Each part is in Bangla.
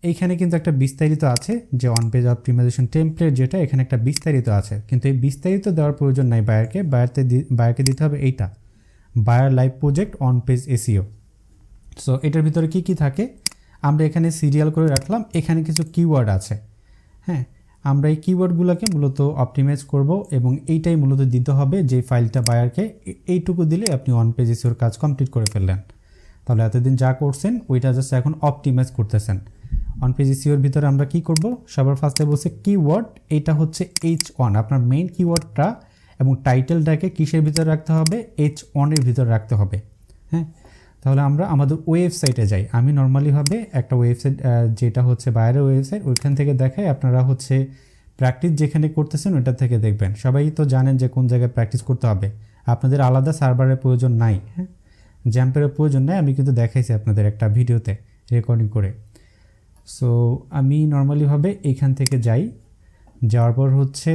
এইখানে কিন্তু একটা বিস্তারিত আছে যে অন পেজ অপটিমাইজেশন টেমপ্লেট, যেটা এখানে একটা বিস্তারিত আছে, কিন্তু এই বিস্তারিত দেওয়ার প্রয়োজন নাই বায়ারকে। বায়ারকে দিতে হবে এইটা, buyer live project on page SEO. So এটার ভিতরে কি কি থাকে আমরা এখানে সিরিয়াল করে রাখলাম। এখানে কিছু কিওয়ার্ড আছে, হ্যাঁ, আমরা এই কিওয়ার্ডগুলোকে মূলত অপটিমাইজ করব এবং এইটাই মূলত দিতে হবে যে ফাইলটা বায়ারকে। এইটুকু দিলে আপনি অন পেজ এসইওর কাজ কমপ্লিট করে ফেললেন। তাহলে এতদিন যা করছেন ওইটা জাস্ট এখন অপটিমাইজ করতেছেন। অন পেজ এসইওর ভিতরে আমরা কি করব, সবার ফার্স্টে বলছে কিওয়ার্ড, এইটা হচ্ছে H1 আপনার মেইন কিওয়ার্ডটা, এবং টাইটেলটাকে কিসের ভিতরে রাখতে হবে, H1 এর ভিতরে রাখতে হবে। হ্যাঁ, তাহলে আমরা আমাদের ওয়েবসাইটে যাই। আমি নর্মালিভাবে একটা ওয়েবসাইট যেটা হচ্ছে বাইরের ওয়েবসাইট, ওইখান থেকে দেখাই। আপনারা হচ্ছে প্র্যাকটিস যেখানে করতেছেন ওইটা থেকে দেখবেন। সবাই তো জানেন যে কোন জায়গায় প্র্যাকটিস করতে হবে, আপনাদের আলাদা সার্ভারের প্রয়োজন নাই, হ্যাঁ, জ্যাম্পের প্রয়োজন নাই। আমি কিন্তু দেখাইছি আপনাদের একটা ভিডিওতে রেকর্ডিং করে। সো আমি নর্মালিভাবে এইখান থেকে যাই, যাওয়ার পর হচ্ছে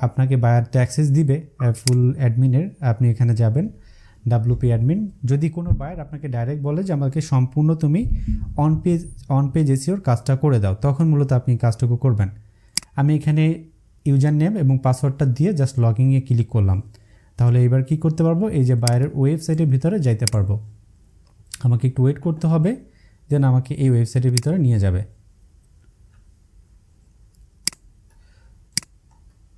আপনাকে বায়ারটা অ্যাক্সেস দিবে ফুল অ্যাডমিনের, আপনি এখানে যাবেন WP অ্যাডমিন। যদি কোনো বায়ার আপনাকে ডাইরেক্ট বলে যে আমাকে সম্পূর্ণ তুমি অন পেজ এসইওর কাজটা করে দাও, তখন মূলত আপনি কাজটুকু করবেন। আমি এখানে ইউজার নেম এবং পাসওয়ার্ডটা দিয়ে জাস্ট লগইনে ক্লিক করলাম। তাহলে এবার কি করতে পারবো, এই যে বায়ারের ওয়েবসাইটের ভিতরে যাইতে পারবো। আমাকে একটু ওয়েট করতে হবে, দেন আমাকে এই ওয়েবসাইটের ভিতরে নিয়ে যাবে।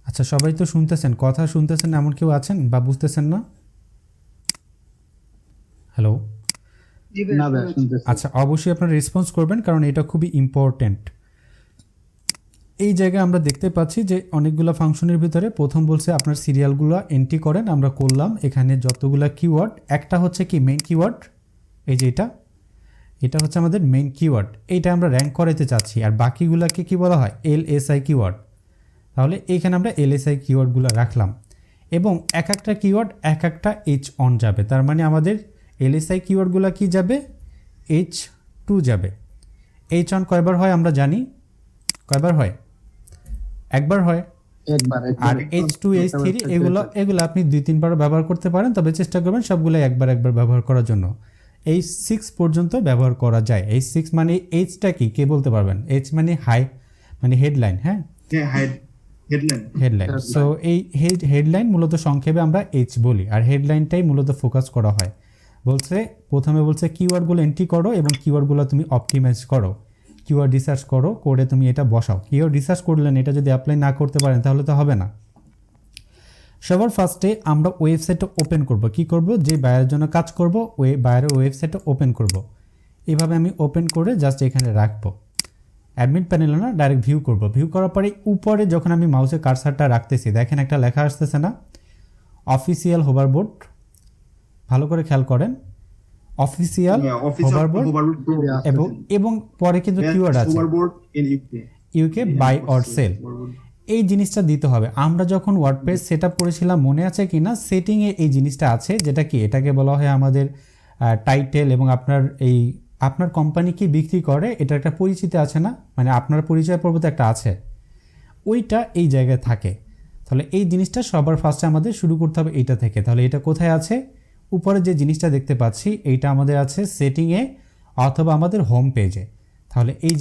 আচ্ছা, সবাই তো শুনতেছেন, কথা শুনতেছেন, এমন কেউ আছেন বা বুঝতেছেন না? হ্যালো, আচ্ছা, অবশ্যই আপনারা রেসপন্স করবেন, কারণ এটা খুবই ইম্পর্ট্যান্ট। এই জায়গায় আমরা দেখতে পাচ্ছি যে অনেকগুলো ফাংশনের ভিতরে প্রথম বলছে আপনার সিরিয়ালগুলো এন্ট্রি করেন, আমরা করলাম। এখানে যতগুলো কিওয়ার্ড, একটা হচ্ছে কি মেইন কিওয়ার্ড, এই যে এটা হচ্ছে আমাদের মেইন কিওয়ার্ড, এইটা আমরা র্যাঙ্ক করাতে চাচ্ছি। আর বাকিগুলোকে কি বলা হয়, LSI কিওয়ার্ড। তাহলে এইখানে আমরা LSI কিওয়ার্ডগুলো রাখলাম, এবং এক একটা কিওয়ার্ড এক একটা H1 যাবে। তার মানে আমাদের LSI কিওয়ার্ডগুলো কি যাবে, H2 যাবে। H1 কয়বার হয় আমরা জানি, কয়বার হয়, একবার হয়। আর H2 H3 এগুলো আপনি 2-3 বার ব্যবহার করতে পারেন, তবে চেষ্টা করবেন সবগুলো একবার ব্যবহার করার জন্য। H6 পর্যন্ত ব্যবহার করা যায়। H6 মানে Hটা কি কে বলতে পারবেন? H মানে হাই, মানে হেডলাইন। হ্যাঁ, হেডলাইন। সো এই হেডলাইন মূলত সংক্ষেপে আমরা H বলি, আর হেডলাইনটাই মূলত ফোকাস করা হয়। প্রথমে বলছে কিওয়ার্ডগুলো এন্ট্রি করো এবং কিওয়ার্ডগুলো তুমি অপটিমাইজ করো, কিওয়ার্ড রিসার্চ করো, করে তুমি এটা বসাও। কিওয়ার্ড রিসার্চ করলেন, এটা যদি অ্যাপ্লাই না করতে পারেন তাহলে তো হবে না। সবার ফার্স্টে আমরা ওয়েবসাইটটা ওপেন করব। কি করব, যে বায়ারের জন্য কাজ করব ওই বায়ারের ওয়েবসাইটটা ওপেন করব। এভাবে আমি ওপেন করে জাস্ট এখানে রাখবো। অ্যাডমিন প্যানেলে না, ডাইরেক্ট ভিউ করব। ভিউ করার পরে উপরে যখন আমি মাউসের কার্সারটা রাখতেছি, দেখেন একটা লেখা আসতেছে না, অফিসিয়াল হোভারবোর্ড। ভালো করে খেয়াল করেন, অফিসিয়াল হোভারবোর্ড, এবং পরে কিন্তু কিওয়ার্ড আছে ইউকে বাই অর সেল। এই জিনিসটা দিতে হবে। আমরা যখন ওয়ার্ডপ্রেস সেটআপ করেছিলাম, মনে আছে কি না, সেটিংয়ে এই জিনিসটা আছে, যেটা কি এটাকে বলা হয় আমাদের টাইটেল, এবং আপনার কোম্পানি কি বিক্রি করে এটা একটা পরিচিতি আছে না, মানে আপনার পরিচয় পর্ব তো একটা আছে, ওইটা এই জায়গায় থাকে। তাহলে এই জিনিসটা সবার ফার্স্টে আমাদের শুরু করতে হবে এইটা থেকে। তাহলে এটা কোথায় আছে, উপরে যে জিনিসটা দেখতে পাচ্ছি এইটা আমাদের আছে সেটিংয়ে অথবা আমাদের হোম পেজে। তাহলে এই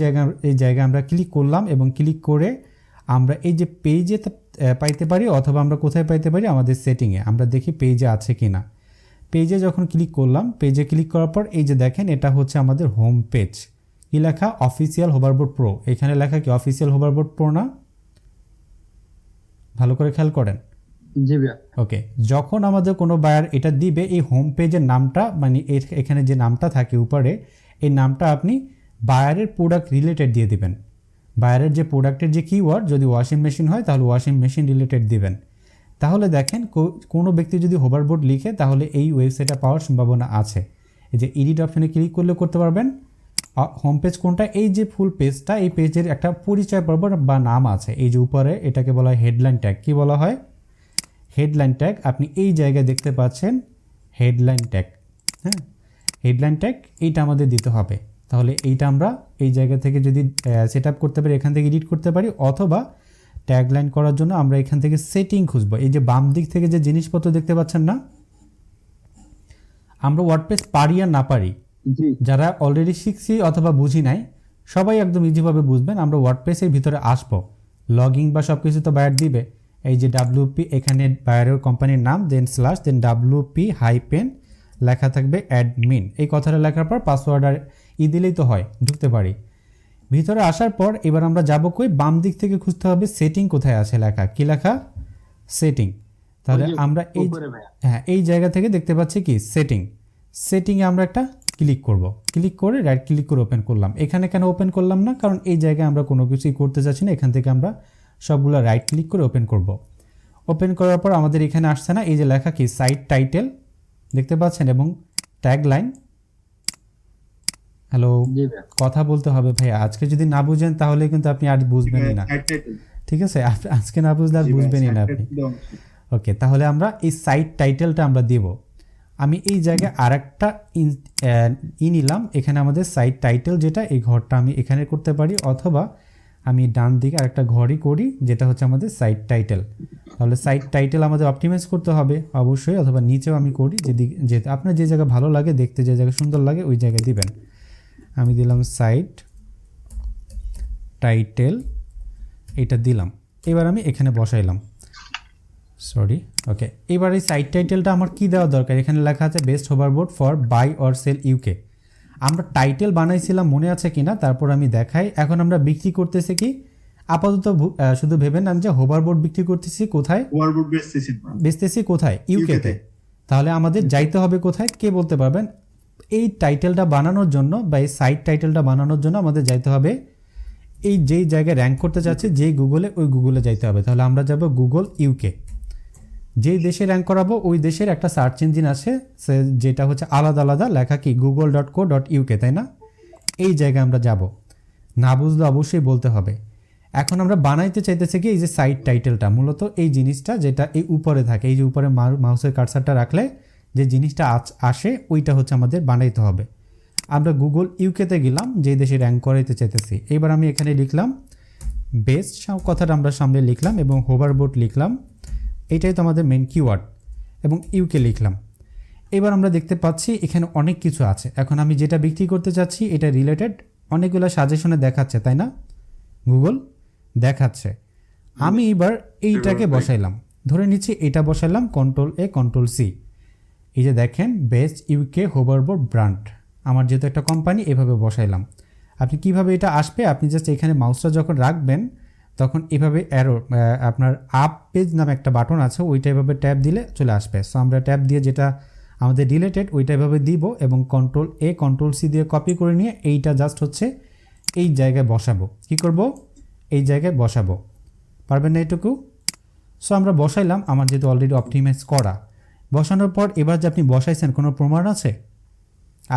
জায়গায় আমরা ক্লিক করলাম, এবং ক্লিক করে আমরা এই যে পেজে পাইতে পারি, অথবা আমরা কোথায় পাইতে পারি, আমাদের সেটিংয়ে আমরা দেখি পেজে আছে কি না। পেজে যখন ক্লিক করলাম, পেজে ক্লিক করার পর এই যে দেখেন এটা হচ্ছে আমাদের হোম পেজ। কি লেখা, অফিসিয়াল হোভারবোর্ড প্রো। এখানে লেখা কি অফিসিয়াল হোভারবোর্ড প্রো না? ভালো করে খেয়াল করেন। জি ভাইয়া। ওকে, যখন আমাদের কোনো বায়ার এটা দিবে, এই হোম পেজের নামটা, মানে এখানে যে নামটা থাকে উপরে, এই নামটা আপনি বায়ারের প্রোডাক্ট রিলেটেড দিয়ে দিবেন। বায়ারের যে প্রোডাক্টের যে কিওয়ার্ড, যদি ওয়াশিং মেশিন হয় তাহলে ওয়াশিং মেশিন রিলেটেড দিবেন। তাহলে দেখেন কোনো ব্যক্তি যদি হোভারবোর্ড লিখে তাহলে এই ওয়েবসাইটটা পাওয়ার সম্ভাবনা আছে। এই যে এডিট অপশনে ক্লিক করলে করতে পারবেন। হোম পেজ কোনটা, এই যে ফুল পেজটা, এই পেজের একটা পরিচয় পর্ব বা নাম আছে। এই যে উপরে এটাকে বলা হয় হেডলাইন ট্যাগ। কি বলা হয়, হেডলাইন ট্যাগ। আপনি এই জায়গায় দেখতে পাচ্ছেন হেডলাইন ট্যাগ। হ্যাঁ, হেডলাইন ট্যাগ এইটা আমাদের দিতে হবে। তাহলে এইটা আমরা এই জায়গা থেকে যদি সেট আপ করতে পারি, এখান থেকে এডিট করতে পারি, অথবা ট্যাগলাইন করার জন্য আমরা এখান থেকে সেটিং খুঁজবো। এই যে বাম দিক থেকে যে জিনিসপত্র দেখতে পাচ্ছেন না, আমরা ওয়ার্ডপ্রেস পারি আর না পারি, যারা অলরেডি শিখছি অথবা বুঝি নাই, সবাই একদম ইজিভাবে বুঝবেন। আমরা ওয়ার্ডপ্রেসের ভিতরে আসবো, লগইন বা সব কিছু তো বায়ার দিবে। এই যে ডাব্লিউপি, এখানে বায়ারের কোম্পানির নাম, দেন স্ল্যাশ, দেন ডাব্লিউপি হাইপেন লেখা থাকবে অ্যাডমিন। এই কথাটা লেখার পর পাসওয়ার্ড আর দিলেই তো হয়, ঢুকতে পারি। ভিতরে আসার পর এবার আমরা যাবো কই, বাম দিক থেকে খুঁজতে হবে সেটিং কোথায় আছে লেখা, কি লেখা, সেটিং। তাহলে আমরা এই জায়গা থেকে দেখতে পাচ্ছি কি সেটিং। সেটিংয়ে আমরা একটা ক্লিক করব, ক্লিক করে রাইট ক্লিক করে ওপেন করলাম। এখানে কেন ওপেন করলাম না, কারণ এই জায়গায় আমরা কোনো কিছুই করতে চাচ্ছি না। এখান থেকে আমরা সবগুলো রাইট ক্লিক করে ওপেন করব। ওপেন করার পর আমাদের এখানে আসছে না, এই যে লেখা কি সাইট টাইটেল দেখতে পাচ্ছেন এবং ট্যাগলাইন। হ্যালো, কথা বলতে হবে ভাই, আজকে যদি না বুঝেন তাহলে কিন্তু আপনি আর বুঝবেনই না, ঠিক আছে? আজকে না বুঝলে আর বুঝবেনই না আপনি। ওকে, তাহলে আমরা এই সাইট টাইটেলটা আমরা দেব। আমি এই জায়গায় আরেকটা নিলাম, এখানে আমাদের সাইট টাইটেল যেটা, এই ঘরটা আমি এখানে করতে পারি, অথবা আমি ডান দিকে আরেকটা ঘরই করি যেটা হচ্ছে আমাদের সাইট টাইটেল। তাহলে সাইট টাইটেল আমাদের অপটিমাইজ করতে হবে অবশ্যই, অথবা নিচেও আমি করি, যে আপনার যে জায়গা ভালো লাগে দেখতে, যে জায়গা সুন্দর লাগে ওই জায়গায় দিবেন। আমি দিলাম সাইট টাইটেল, এটা দিলাম। এবার আমি এখানে বসাইলাম, সরি। ওকে, এবার এই সাইট টাইটেলটা আমার কি দেওয়া দরকার, এখানে লেখা আছে best hoverboard for buy or sale UK. আমরা টাইটেল বানাইছিলাম, মনে আছে কিনা, তারপর আমি দেখাই। এখন আমরা বিক্রি করতেছি কি, আপাতত শুধু ভেবেন না যে হোভারবোর্ড বিক্রি করতেছি কোথায়, হোভারবোর্ড বেচতেছি কোথায়, ইউকেতে। তাহলে আমাদের যাইতে হবে কোথায়, কে বলতে পারবেন? এই টাইটেলটা বানানোর জন্য বা এই সাইট টাইটেলটা বানানোর জন্য আমাদের যাইতে হবে এই যেই জায়গায় র্যাঙ্ক করতে চাচ্ছি, যেই গুগলে, ওই গুগলে যাইতে হবে। তাহলে আমরা যাব গুগল ইউকে। যেই দেশে র্যাঙ্ক করাবো ওই দেশের একটা সার্চ ইঞ্জিন আছে, যেটা হচ্ছে আলাদা আলাদা লেখা কি google.co.uk, তাই না? এই জায়গায় আমরা যাব, না বুঝলে অবশ্যই বলতে হবে। এখন আমরা বানাইতে চাইতেছি কি, এই যে সাইট টাইটেলটা, মূলত এই জিনিসটা যেটা এই উপরে থাকে, এই যে উপরে মাউসের কার্সারটা রাখলে যে জিনিসটা আসে, ওইটা হচ্ছে আমাদের বানাইতে হবে। আমরা গুগল ইউকেতে গেলাম, যে দেশে র্যাঙ্ক করাইতে চাইতেছি। এবার আমি এখানে লিখলাম বেস্ট, কথাটা আমরা সামনে লিখলাম এবং হোভারবোর্ড লিখলাম, এইটাই তো আমাদের মেন কিওয়ার্ড, এবং ইউকে লিখলাম। এবার আমরা দেখতে পাচ্ছি এখানে অনেক কিছু আছে। এখন আমি যেটা বিক্রি করতে চাচ্ছি এটা রিলেটেড অনেকগুলো সাজেশনে দেখাচ্ছে, তাই না? গুগল দেখাচ্ছে। আমি এবার এইটাকে বসাইলাম, ধরে নিচ্ছি এটা বসাইলাম, Ctrl+A Ctrl+C। এই যে দেখেন বেস্ট ইউকে হোভারবোর্ড ব্র্যান্ড, আমার যেহেতু একটা কোম্পানি, এভাবে বসাইলাম। আপনি কিভাবে এটা আসবে, আপনি জাস্ট এখানে মাউসটা যখন রাখবেন তখন এভাবে অ্যারো, আপনার আপ পেজ নামে একটা বাটন আছে, ওইটা এভাবে ট্যাপ দিলে চলে আসবে। সো আমরা ট্যাপ দিয়ে যেটা আমাদের রিলেটেড ওইটা এভাবে দিব এবং Ctrl+A Ctrl+C দিয়ে কপি করে নিয়ে এইটা জাস্ট হচ্ছে এই জায়গায় বসাবো। কি করব, এই জায়গায় বসাবো, পারবেন না এটুকু? সো আমরা বসাইলাম, আমার যেহেতু অলরেডি অপটিমাইজ করা। বসানোর পর এবার যে আপনি বসাইছেন কোনো প্রমাণ আছে,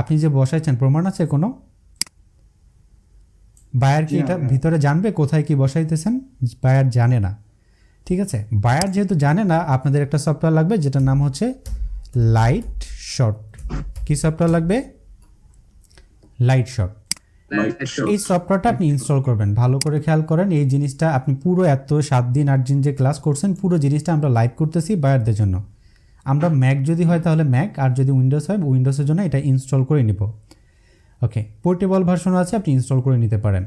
আপনি যে বসাইছেন প্রমাণ আছে কোনো? বায়ার কি এটা ভিতরে জানবে কোথায় কি বসাইতেছেন? বায়ার জানে না, ঠিক আছে? বায়ার যেহেতু জানে না, আপনাদের একটা সফটওয়্যার লাগবে যেটার নাম হচ্ছে লাইট শট। কি সফটওয়্যার লাগবে? Light shot. এই সফটওয়্যারটা আপনি ইনস্টল করবেন। ভালো করে খেয়াল করেন, এই জিনিসটা আপনি পুরো এত 7 দিন 8 দিন যে ক্লাস করছেন, পুরো জিনিসটা আমরা লাইভ করতেছি বায়ারদের জন্য। আমরা ম্যাক যদি হয় তাহলে ম্যাক, আর যদি উইন্ডোজ হয় উইন্ডোজের জন্য এটা ইনস্টল করে নিব। ওকে, পোর্টেবল ভার্সন আছে, আপনি ইনস্টল করে নিতে পারেন।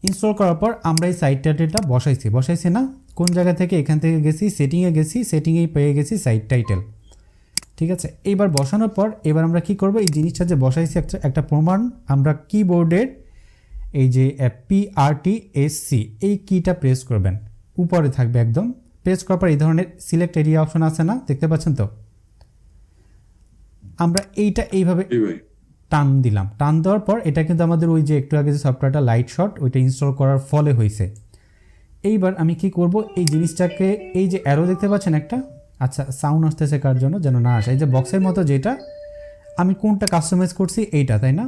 ইনস্টল করার পর আমরা এই সাইট টাইটেলটা বসাইছি না? কোন জায়গা থেকে? এখান থেকে গেছি সেটিংয়ে, সেটিংয়েই পেয়ে গেছি সাইট টাইটেল, ঠিক আছে? এইবার বসানোর পর এবার আমরা কি করব, এই জিনিসটা যে বসাইছি একটা প্রমাণ, আমরা কিবোর্ডের এই যে PRTSC এই কিটা প্রেস করবেন, উপরে থাকবে একদম। প্রেস করার পর এই ধরনের সিলেক্ট এরিয়া অপশন আছে না, দেখতে পাচ্ছেন তো? আমরা এইটা এইভাবে টান দিলাম। টান দেওয়ার পর এটা কিন্তু আমাদের ওই যে একটু আগে যে সফটওয়্যারটা লাইট শট, ওইটা ইনস্টল করার ফলে হয়েছে। এইবার আমি কি করব, এই জিনিসটাকে, এই যে অ্যারো দেখতে পাচ্ছেন একটা, আচ্ছা সাউন্ড আসতেছে কার জন্য যেন না আসে, এই যে বক্সের মতো যেটা, আমি কোনটা কাস্টমাইজ করছি, এইটা, তাই না?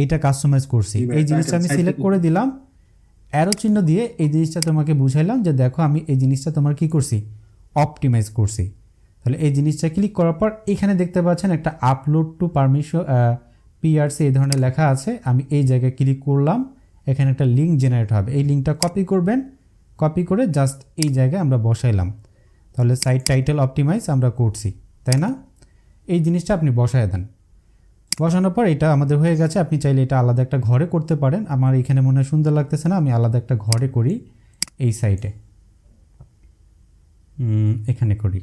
এইটা কাস্টমাইজ করছি, এই জিনিসটা আমি সিলেক্ট করে দিলাম, অ্যারো চিহ্ন দিয়ে এই জিনিসটা তোমাকে বুঝাইলাম যে দেখো আমি এই জিনিসটা তোমার কি করছি, অপটিমাইজ করছি। তাহলে এই জিনিসটা ক্লিক করার পর এখানে দেখতে পাচ্ছেন একটা আপলোড টু পারমিশন PRC এই ধরনের লেখা আছে। আমি এই জায়গায় ক্লিক করলাম, এখানে একটা লিঙ্ক জেনারেট হবে, এই লিঙ্কটা কপি করবেন, কপি করে জাস্ট এই জায়গায় আমরা বসাইলাম। তাহলে সাইট টাইটেল অপটিমাইজ আমরা করছি, তাই না? এই জিনিসটা আপনি বসায় দেন। বসানোর পর এটা আমাদের হয়ে গেছে। আপনি চাইলে এটা আলাদা একটা ঘরে করতে পারেন। আমার এখানে মনে হয় সুন্দর লাগতেছে না, আমি আলাদা একটা ঘরে করি, এই সাইটে এখানে করি।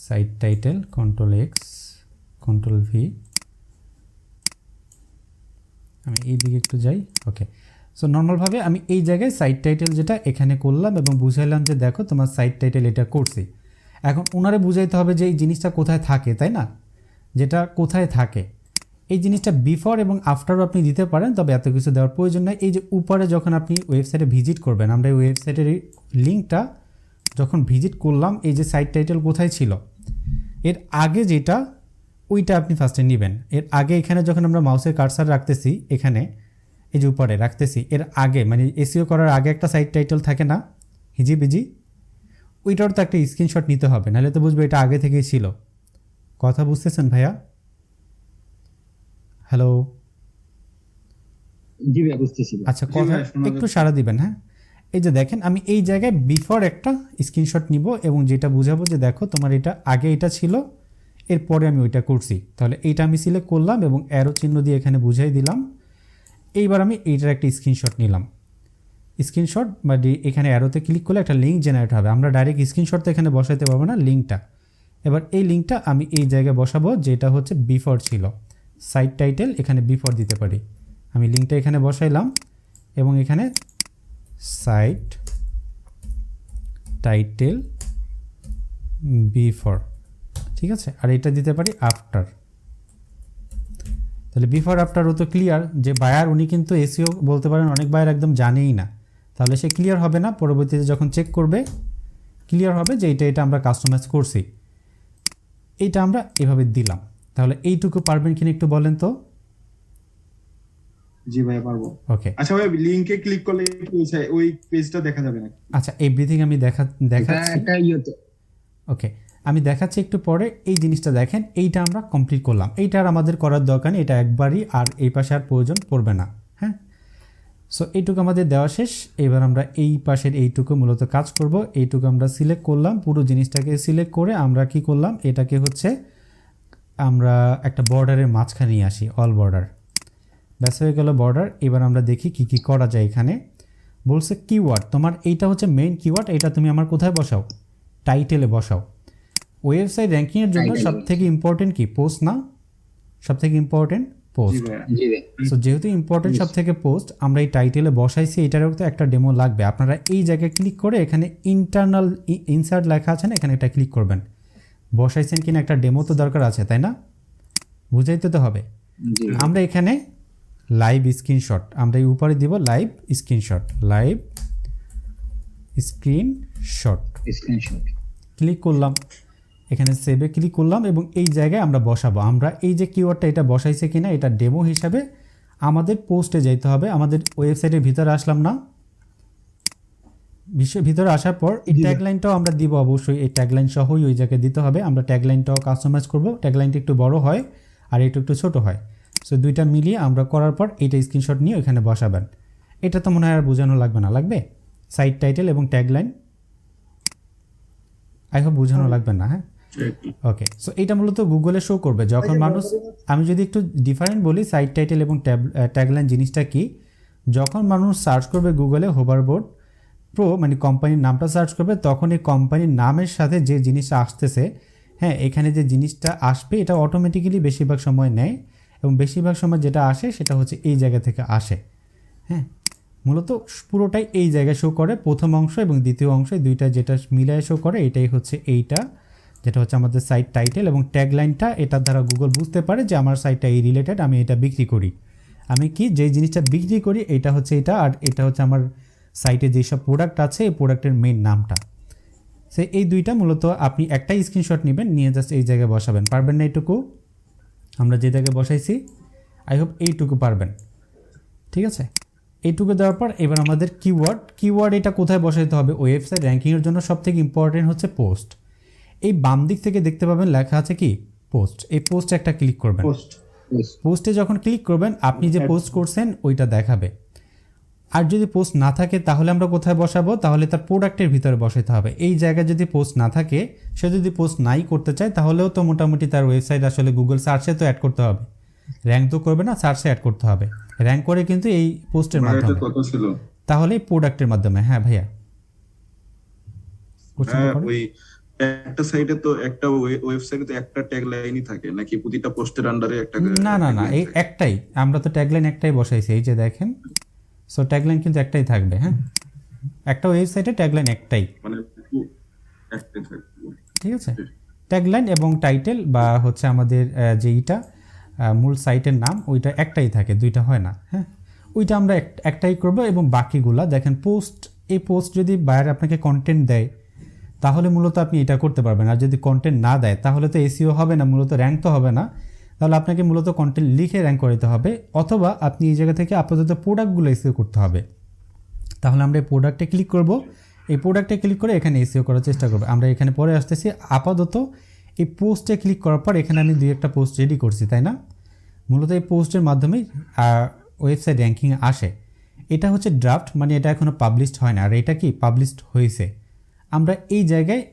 সাইট টাইটেল Ctrl+X Ctrl+V, আমি এই দিকে একটু যাই। ওকে, সো নর্মালভাবে আমি এই জায়গায় সাইট টাইটেল যেটা এখানে করলাম এবং বুঝাইলাম যে দেখো তোমার সাইট টাইটেল এটা করছি। এখন ওনারে বুঝাইতে হবে যে এই জিনিসটা কোথায় থাকে, তাই না? যেটা কোথায় থাকে এই জিনিসটা বিফোর এবং আফটারও আপনি দিতে পারেন, তবে এত কিছু দেওয়ার প্রয়োজন নেই। এই যে উপরে যখন আপনি ওয়েবসাইটে ভিজিট করবেন, আমরা এই ওয়েবসাইটের লিঙ্কটা যখন ভিজিট করলাম, এই যে সাইট টাইটেল কোথায় ছিল এর আগে যেটা, ওইটা আপনি ফার্স্টে নেবেন। এর আগে এখানে যখন আমরা মাউসের কার্সার রাখতেছি, এখানে এই যে উপরে রাখতেছি, এর আগে মানে এসইও করার আগে একটা সাইট টাইটেল থাকে না, হিজিবিজি, ওইটার তো একটা স্ক্রিনশট নিতে হবে, নাহলে তো বুঝবে এটা আগে থেকেই ছিল। কথা বুঝতেছেন ভাইয়া? হ্যালো, জি ভাই বুঝতেছি। আচ্ছা, কথা একটু সাড়া দিবেন। হ্যাঁ, এই যে দেখেন আমি এই জায়গায় বিফোর একটা স্ক্রিনশট নিব এবং যেটা বুঝাবো যে দেখো তোমার এটা আগে এটা ছিল, এরপরে আমি ওইটা করছি। তাহলে এইটা আমি সিলেক্ট করলাম এবং অ্যারো চিহ্ন দিয়ে এখানে বুঝাই দিলাম। এইবার আমি এইটার একটা স্ক্রিনশট নিলাম। স্ক্রিনশট বা এখানে অ্যারোতে ক্লিক করলে একটা লিঙ্ক জেনারেট হবে। আমরা ডাইরেক্ট স্ক্রিনশট তো এখানে বসাইতে পারবো না, লিঙ্কটা। এবার এই লিঙ্কটা আমি এই জায়গায় বসাবো যেটা হচ্ছে বিফোর ছিল। সাইট টাইটেল এখানে বিফোর দিতে পারি। আমি লিঙ্কটা এখানে বসাইলাম এবং এখানে সাইট টাইটেল বিফোর, ঠিক আছে। আর এটা দিতে পারি আফটার। তাহলে বিফোর আফটারও তো ক্লিয়ার যে বায়ার উনি কিন্তু এসইও বলতে পারেন অনেক বায়ার একদম জানেই না, তাহলে সে ক্লিয়ার হবে না। পরবর্তীতে যখন চেক করবে ক্লিয়ার হবে যে এটা আমরা কাস্টমাইজ করছি। এইটা আমরা এভাবে দিলাম। তাহলে এইটুকু পারবেন কিনা একটু বলেন তো? জি ভাই পারবো। ওকে, আচ্ছা ভাই, লিংকে ক্লিক করলে ওই পেজটা দেখা যাবে না? আচ্ছা, এভরিথিং আমি দেখাচ্ছি। ওকে, আমি দেখাচ্ছি একটু পরে। এই জিনিসটা দেখেন, এইটা আমরা কমপ্লিট করলাম। এইটার আমাদের করার দরকার নেই, এটা একবারই, আর এই পাশে আর প্রয়োজন পড়বে না। হ্যাঁ, সো এইটুকু আমাদের দেওয়া শেষ। এবার আমরা এই পাশের এইটুকু মূলত কাজ করব। এইটুকু আমরা সিলেক্ট করলাম, পুরো জিনিসটাকে সিলেক্ট করে আমরা কি করলাম, এটাকে হচ্ছে আমরা একটা বর্ডারের মাঝখানে নিয়ে আসি, অল বর্ডার। ব্যাস হয়ে গেল বর্ডার। এবার আমরা দেখি কি কি করা যায়। এখানে বলছে কিওয়ার্ড, তোমার এইটা হচ্ছে মেইন কিওয়ার্ড, এটা তুমি আমার কোথায় বসাও? টাইটেলে বসাও। ওয়েবসাইট র্যাঙ্কিংয়ের জন্য সবথেকে ইম্পর্টেন্ট কি? পোস্ট না? সবথেকে ইম্পর্টেন্ট পোস্ট। সো যেহেতু ইম্পর্টেন্ট সবথেকে পোস্ট, আমরা এই টাইটেলে বসাইছি, এটারও তো একটা ডেমো লাগবে। আপনারা এই জায়গায় ক্লিক করে এখানে ইন্টারনাল ইনসার্ট লেখা আছে না, এখানে এটা ক্লিক করবেন। বসাইছেন কিনা একটা ডেমো তো দরকার আছে, তাই না? বুঝাইতে তো হবে। আমরা এখানে লাইভ স্ক্রিনশট, আমরা এই উপরে দিব live screenshot, live screenshot click করলাম। এখানে সেভে ক্লিক করলাম এবং এই জায়গায় আমরা বসাবো। আমরা এই যে কিওয়ার্ডটা এটা বসাইছে কিনা এটা ডেমো হিসাবে আমাদের পোস্টে যাইতে হবে। আমাদের ওয়েবসাইটের ভিতরে আসলাম না, বিশ্বের ভিতরে আসার পর এই ট্যাগলাইনটাও আমরা দিব অবশ্যই। এই ট্যাগলাইন সহই ওই জায়গায় দিতে হবে। আমরা ট্যাগলাইনটাও কাস্টমাইজ করব। ট্যাগলাইনটা একটু বড় হয় আর এটা একটু ছোট হয়। সো দুইটা মিলিয়ে আমরা করার পর এইটা স্ক্রিনশট নিয়ে ওইখানে বসাবেন। এটা তো মনে হয় আর বোঝানো লাগবে না, লাগবে? সাইট টাইটেল এবং ট্যাগলাইন আই হোপ বোঝানো লাগবে না। হ্যাঁ, ওকে। সো এইটা মূলত গুগলে শো করবে যখন মানুষ, আমি যদি একটু ডিফারেন্ট বলি, সাইট টাইটেল এবং ট্যাগলাইন জিনিসটা কি, যখন মানুষ সার্চ করবে গুগলে হোভারবোর্ড প্রো মানে কোম্পানির নামটা সার্চ করবে, তখন এই কোম্পানির নামের সাথে যে জিনিসটা আসতেছে, হ্যাঁ, এখানে যে জিনিসটা আসবে এটা অটোমেটিক্যালি বেশিরভাগ সময় নেয় এবং বেশিরভাগ সময় যেটা আসে সেটা হচ্ছে এই জায়গা থেকে আসে। হ্যাঁ, মূলত পুরোটাই এই জায়গায় শো করে, প্রথম অংশ এবং দ্বিতীয় অংশ দুইটা যেটা মিলায় শো করে, এটাই হচ্ছে এইটা, যেটা হচ্ছে আমাদের সাইট টাইটেল এবং ট্যাগলাইনটা। এটার দ্বারা গুগল বুঝতে পারে যে আমার সাইটটা এই রিলেটেড, আমি এটা বিক্রি করি। আমি কি যে জিনিসটা বিক্রি করি এটা হচ্ছে এটা, আর এটা হচ্ছে আমার সাইটে যেসব প্রোডাক্ট আছে এই প্রোডাক্টের মেইন নামটা। সে এই দুইটা মূলত আপনি একটাই স্ক্রিনশট নেবেন, নিয়ে জাস্ট এই জায়গায় বসাবেন। পারবেন না এইটুকু? আমরা যে জায়গায় বসাইছি আই হোপ এইটুকু পারবেন, ঠিক আছে। এইটুকু দেওয়ার পর এবার আমাদের কিওয়ার্ড এটা কোথায় বসাইতে হবে? ওয়েবসাইট র্যাঙ্কিংয়ের জন্য সবথেকে ইম্পর্টেন্ট হচ্ছে পোস্ট। এই বাম দিক থেকে দেখতে পাবেন লেখা আছে কি পোস্ট। এই পোস্টে একটা ক্লিক করবেন। পোস্টে যখন ক্লিক করবেন আপনি যে পোস্ট করছেন ওইটা দেখাবে। আর যদি পোস্ট না থাকে তাহলে আমরা কোথায় বসাবো, তাহলে তার প্রোডাক্টের ভিতরে বসাতে হবে। এই জায়গায় যদি পোস্ট না থাকে, সে যদি পোস্ট নাই করতে চায়, তাহলেও তো মোটামুটি তার ওয়েবসাইট আসলে গুগল সার্চে তো অ্যাড করতে হবে, র্যাঙ্ক তো করবে না, সার্চে অ্যাড করতে হবে। র্যাঙ্ক করে কিন্তু এই পোস্টের মাধ্যমে, তাহলে প্রোডাক্টের মাধ্যমে। হ্যাঁ ভাইয়া, ওই একটা সাইটে তো একটা ওয়েবসাইটে তো একটা ট্যাগ লাইনই থাকে নাকি প্রতিটা পোস্টের আন্ডারে একটা? না না না, এই একটাই, আমরা তো ট্যাগলাইন একটাই বসাইছি, এই যে দেখেন। সো ট্যাগলাইন কিন্তু একটাই থাকবে। হ্যাঁ, একটা ওয়েবসাইটে ট্যাগলাইন একটাই, মানে একটাই থাকবে। ঠিক আছে। ট্যাগলাইন এবং টাইটেল বা হচ্ছে আমাদের যে এইটা মূল সাইটের নাম, ওইটা একটাই থাকে, দুইটা হয় না। হ্যাঁ, ওইটা আমরা একটাই করব। এবং বাকিগুলা দেখেন, পোস্ট, এই পোস্ট যদি বায়ার আপনাকে কন্টেন্ট দেয় তাহলে মূলত আপনি এটা করতে পারবেন। আর যদি কন্টেন্ট না দেয় তাহলে তো এসইও হবে না, মূলত র্যাঙ্ক তো হবে না। তাহলে আপনাকে মূলত কন্টেন্ট লিখে র্যাঙ্ক করাতে হবে, অথবা আপনি এই জায়গা থেকে আপাতত প্রোডাক্টগুলো এসইও করতে হবে। তাহলে আমরা এই প্রোডাক্টে ক্লিক করব, এই প্রোডাক্টে ক্লিক করে এখানে এসইও করার চেষ্টা করব। আমরা এখানে পরে আসতেছি। আপাতত এই পোস্টে ক্লিক করার পর এখানে আমি 2-1টা পোস্ট রেডি করছি, তাই না? মূলত এই পোস্টের মাধ্যমেই ওয়েবসাইট র্যাঙ্কিংয়ে আসে। এটা হচ্ছে ড্রাফট, মানে এটা এখনও পাবলিশড হয় না। আর এটা কি পাবলিশড হয়েছে। আমরা এই জায়গায়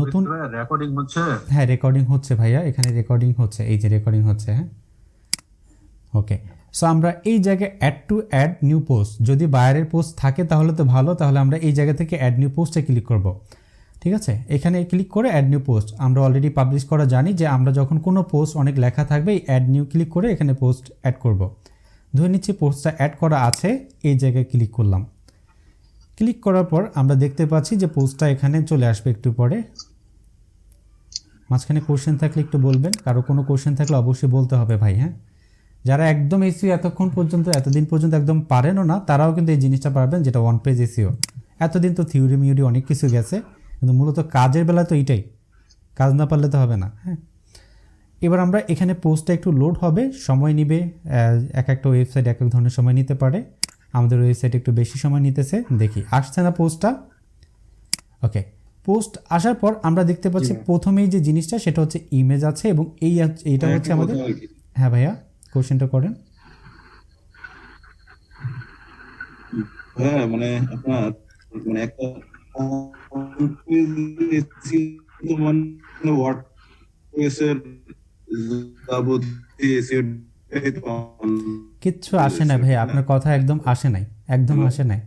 নতুন রেকর্ডিং হচ্ছে। হ্যাঁ, রেকর্ডিং হচ্ছে ভাইয়া, এখানে রেকর্ডিং হচ্ছে, এই যে রেকর্ডিং হচ্ছে। হ্যাঁ, ওকে। সো আমরা এই জায়গায় অ্যাড নিউ পোস্ট, যদি বায়ারের পোস্ট থাকে তাহলে তো ভালো, তাহলে আমরা এই জায়গা থেকে অ্যাড নিউ পোস্টে ক্লিক করব। ঠিক আছে, এখানে ক্লিক করে অ্যাড নিউ পোস্ট। আমরা অলরেডি পাবলিশ করা জানি যে আমরা যখন কোনো পোস্ট অনেক লেখা থাকবে, এই অ্যাড নিউ ক্লিক করে এখানে পোস্ট অ্যাড করব। ধরে নিচ্ছি পোস্টটা অ্যাড করা আছে, এই জায়গায় ক্লিক করলাম। ক্লিক করার পর আমরা দেখতে পাচ্ছি যে পোস্টটা এখানে চলে আসবে একটু পরে। মাঝখানে কোশ্চেন থাকলে একটু বলবেন, কারো কোনো কোশ্চেন থাকলে অবশ্যই বলতে হবে ভাই। হ্যাঁ, যারা একদম এসইও এতদিন পর্যন্ত একদম পারেনও না, তারাও কিন্তু এই জিনিসটা পারবেন, যেটা ওয়ান পেজ এসইও। এতদিন তো থিওরি মিউরি অনেক কিছু গেছে, কিন্তু মূলত কাজের বেলা তো এইটাই, কাজ না পারলে তো হবে না। হ্যাঁ, এবার আমরা এখানে পোস্টটা একটু লোড হবে, সময় নিবে। এক একটা ওয়েবসাইট এক এক ধরনের সময় নিতে পারে, আমাদের ওয়েবসাইট একটু বেশি সময় নিতেছে। দেখি আসছে না পোস্টটা। ওকে, পোস্ট আসার পর আমরা দেখতে পাচ্ছি প্রথমেই যে জিনিসটা সেটা হচ্ছে ইমেজ আছে, এবং এইটা হচ্ছে আমাদের। হ্যাঁ ভাইয়া, কোশ্চেনটা করেন। হ্যাঁ, মানে আপনার মানে একটা মানে ওয়ার্ডপ্রেসের কিচ্ছু আসে না ভাইয়া, আপনার কথা একদম আসে নাই, একদম আসে নাই।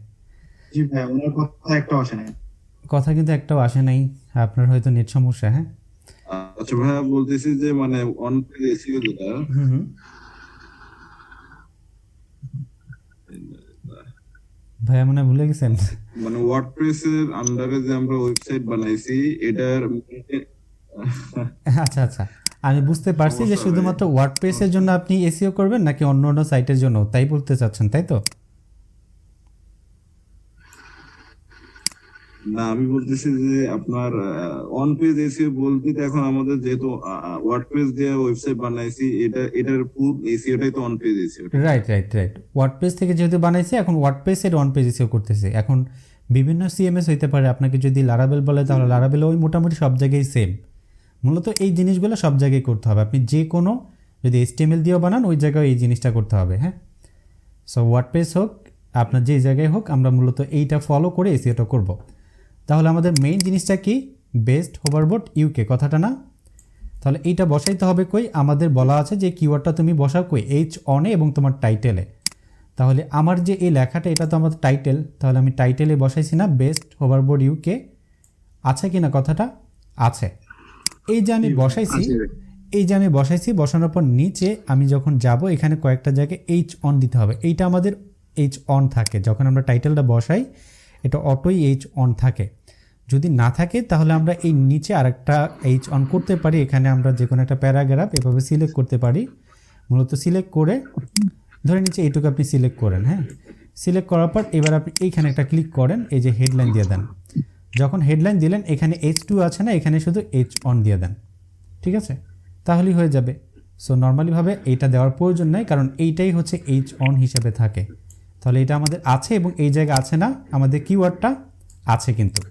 জি ভাই, ওনার কথা একটাও আসে নাই। কথা কিন্তু একটাও আসে নাই, আপনার হয়তো নেট সমস্যা। হ্যাঁ, আচ্ছা ভাইয়া, বলতেছি যে মানে অন পেজ এসইও যেটা, ভাইয়া মনে ভুলে গেছেন। মানে ওয়ার্ডপ্রেসের আন্ডারে যে আমরা ওয়েবসাইট বানাইছি এটার আচ্ছা আচ্ছা, আমি বুঝতে পারছি যে শুধুমাত্র ওয়ার্ডপ্রেসের জন্য আপনি এসইও করবেন নাকি অন্য অন্য সাইটের জন্য, তাই বলতে চাচ্ছেন, তাই তো? না, আমি বলতেছি যে আপনার অন পেজ এসইও বলতে তো এখন আমাদের যেহেতু ওয়ার্ডপ্রেস দিয়ে ওয়েবসাইট বানাইছি, এটার পুরো এসইওটাই তো on page SEO. Right right right, WordPress থেকে যেহেতু বানাইছি, এখন ওয়ার্ডপ্রেসের অন পেজ এসইও করতেছে। এখন বিভিন্ন সিএমএস হইতে পারে, আপনাকে যদি লারাবেল বলে তাহলে লারাবেল, ওই মোটামুটি সব জায়গায় সেম। মূলত এই জিনিসগুলো সব জায়গায় করতে হবে। আপনি যে কোনো যদি HTML দিয়েও বানান, ওই জায়গায় এই জিনিসটা করতে হবে। হ্যাঁ, সো ওয়ার্ডপ্রেস হোক, আপনার যে জায়গায় হোক, আমরা মূলত এইটা ফলো করে এসইওটা করব। তাহলে আমাদের মেইন জিনিসটা কি, বেস্ট হোভারবোর্ড ইউকে, কথাটা না? তাহলে এইটা বসাইতে হবে কই, আমাদের বলা আছে যে কিওয়ার্ডটা তুমি বসাও কই, এইচ অনে এবং তোমার টাইটেলে। তাহলে আমার যে এই লেখাটা, এটা তো আমাদের টাইটেল, তাহলে আমি টাইটেলে বসাইছি না বেস্ট হোভারবোর্ড ইউকে, আছে কি না কথাটা? আছে। এই যে আমি বসাইছি, বসানোর পর নিচে আমি যখন যাব, এখানে কয়েকটা জায়গায় এইচ অন দিতে হবে। এইটা আমাদের এইচ অন থাকে, যখন আমরা টাইটেলটা বসাই এটা অটোই এইচ অন থাকে। যদি না থাকে তাহলে আমরা এই নিচে আরেকটা এইচ অন করতে পারি। এখানে আমরা যে কোনো একটা প্যারাগ্রাফ এভাবে সিলেক্ট করতে পারি। মূলত সিলেক্ট করে ধরে নিচে এইটুকু আপনি সিলেক্ট করেন। হ্যাঁ, সিলেক্ট করার পর এবার আপনি এইখানে একটা ক্লিক করেন, এই যে হেডলাইন দিয়ে দেন। যখন হেডলাইন দিলেন, এখানে H2 আছে না, এখানে শুধু এইচ অন দিয়ে দেন। ঠিক আছে, তাহলেই হয়ে যাবে। সো নর্মালিভাবে এইটা দেওয়ার প্রয়োজন নাই, কারণ এইটাই হচ্ছে এইচ অন হিসেবে থাকে। তাহলে এটা আমাদের আছে, এবং এই জায়গা আছে না, আমাদের কিওয়ার্ডটা আছে, কিন্তু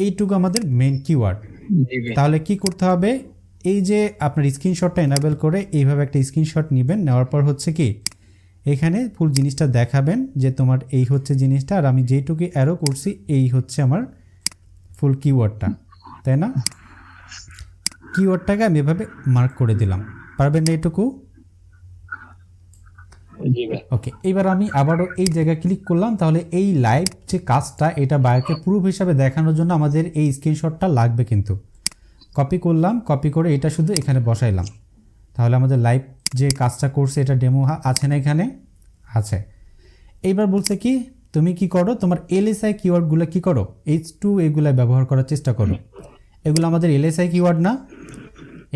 এইটুকু আমাদের মেইন কিওয়ার্ড। তাহলে কি করতে হবে, এই যে আপনার স্ক্রিনশটটা এনাবেল করে এইভাবে একটা স্ক্রিনশট নেবেন, নেওয়ার পর হচ্ছে কি এখানে ফুল জিনিসটা দেখাবেন যে তোমার এই হচ্ছে জিনিসটা, আর আমি যেইটুকু অ্যারো করছি এই হচ্ছে আমার ফুল কিওয়ার্ডটা, তাই না? কিওয়ার্ডটাকে আমি এভাবে মার্ক করে দিলাম, পারবেন না এইটুকু? ওকে, এবার আমি আবারও এই জায়গায় ক্লিক করলাম। তাহলে এই লাইভ যে কাজটা এটা বায়ারকে প্রুফ হিসাবে দেখানোর জন্য আমাদের এই স্ক্রিনশটটা লাগবে, কিন্তু কপি করলাম, কপি করে এটা শুধু এখানে বসাইলাম। তাহলে আমাদের লাইভ যে কাজটা করছে এটা ডেমো আছে না, এখানে আছে। এইবার বলছে কি তুমি কি করো, তোমার এলএসআই কিওয়ার্ডগুলো কি করো, H2 এগুলো ব্যবহার করার চেষ্টা করো। এগুলো আমাদের এলএসআই কিওয়ার্ড না,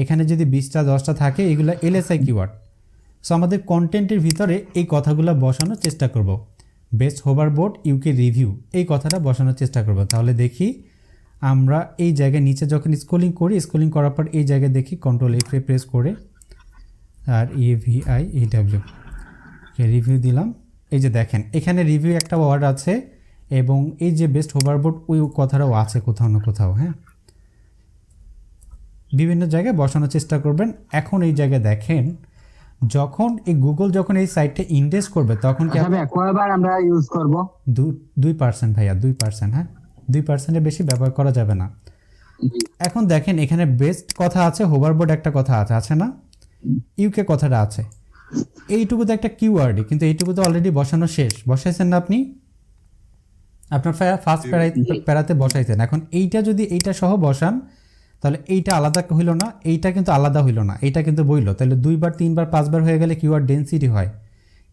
এখানে যদি 20টা 10টা থাকে এগুলো এলএসআই কিওয়ার্ড। সো আমাদের কন্টেন্টের ভিতরে এই কথাগুলো বসানোর চেষ্টা করব। বেস্ট হোভারবোর্ড ইউকে রিভিউ এই কথাটা বসানোর চেষ্টা করব। তাহলে দেখি আমরা এই জায়গায় নিচে যখন স্ক্রলিং করি, স্ক্রলিং করার পর এই জায়গায় দেখি কন্ট্রোল F প্রেস করে আর EVIEW রিভিউ দিলাম। এই যে দেখেন এখানে রিভিউ একটা ওয়ার্ড আছে এবং এই যে বেস্ট হোভারবোর্ড ওই কথাটাও আছে কোথাও না কোথাও। হ্যাঁ, বিভিন্ন জায়গায় বসানোর চেষ্টা করবেন। এখন এই জায়গায় দেখেন যখন এই গুগল যখন এই সাইটটা ইন্ডেক্স করবে তখন কি কয়বার আমরা ইউজ করব? 2% ভাইয়া, 2%। হ্যাঁ, 2%-এর বেশি ব্যবহার করা যাবে না। এখন দেখেন এখানে বেস্ট কথা আছে, হোভারবোর্ড একটা কথা আছে না, ইউকে কথাটা আছে। এইটুকু তো একটা কিওয়ার্ডই, কিন্তু এইটুকু তো অলরেডি বসানো শেষ, বসাইছেন না আপনি? আপনার ফার্স্ট প্যারাতে বসাইছেন। এখন এইটা যদি এইটা সহ বসান তাহলে এইটা আলাদা হইল না, এইটা কিন্তু আলাদা হইল না, এইটা কিন্তু বইল। তাহলে 2বার 3বার 5বার হয়ে গেলে কিওয়ার্ড ডেন্সিটি হয়।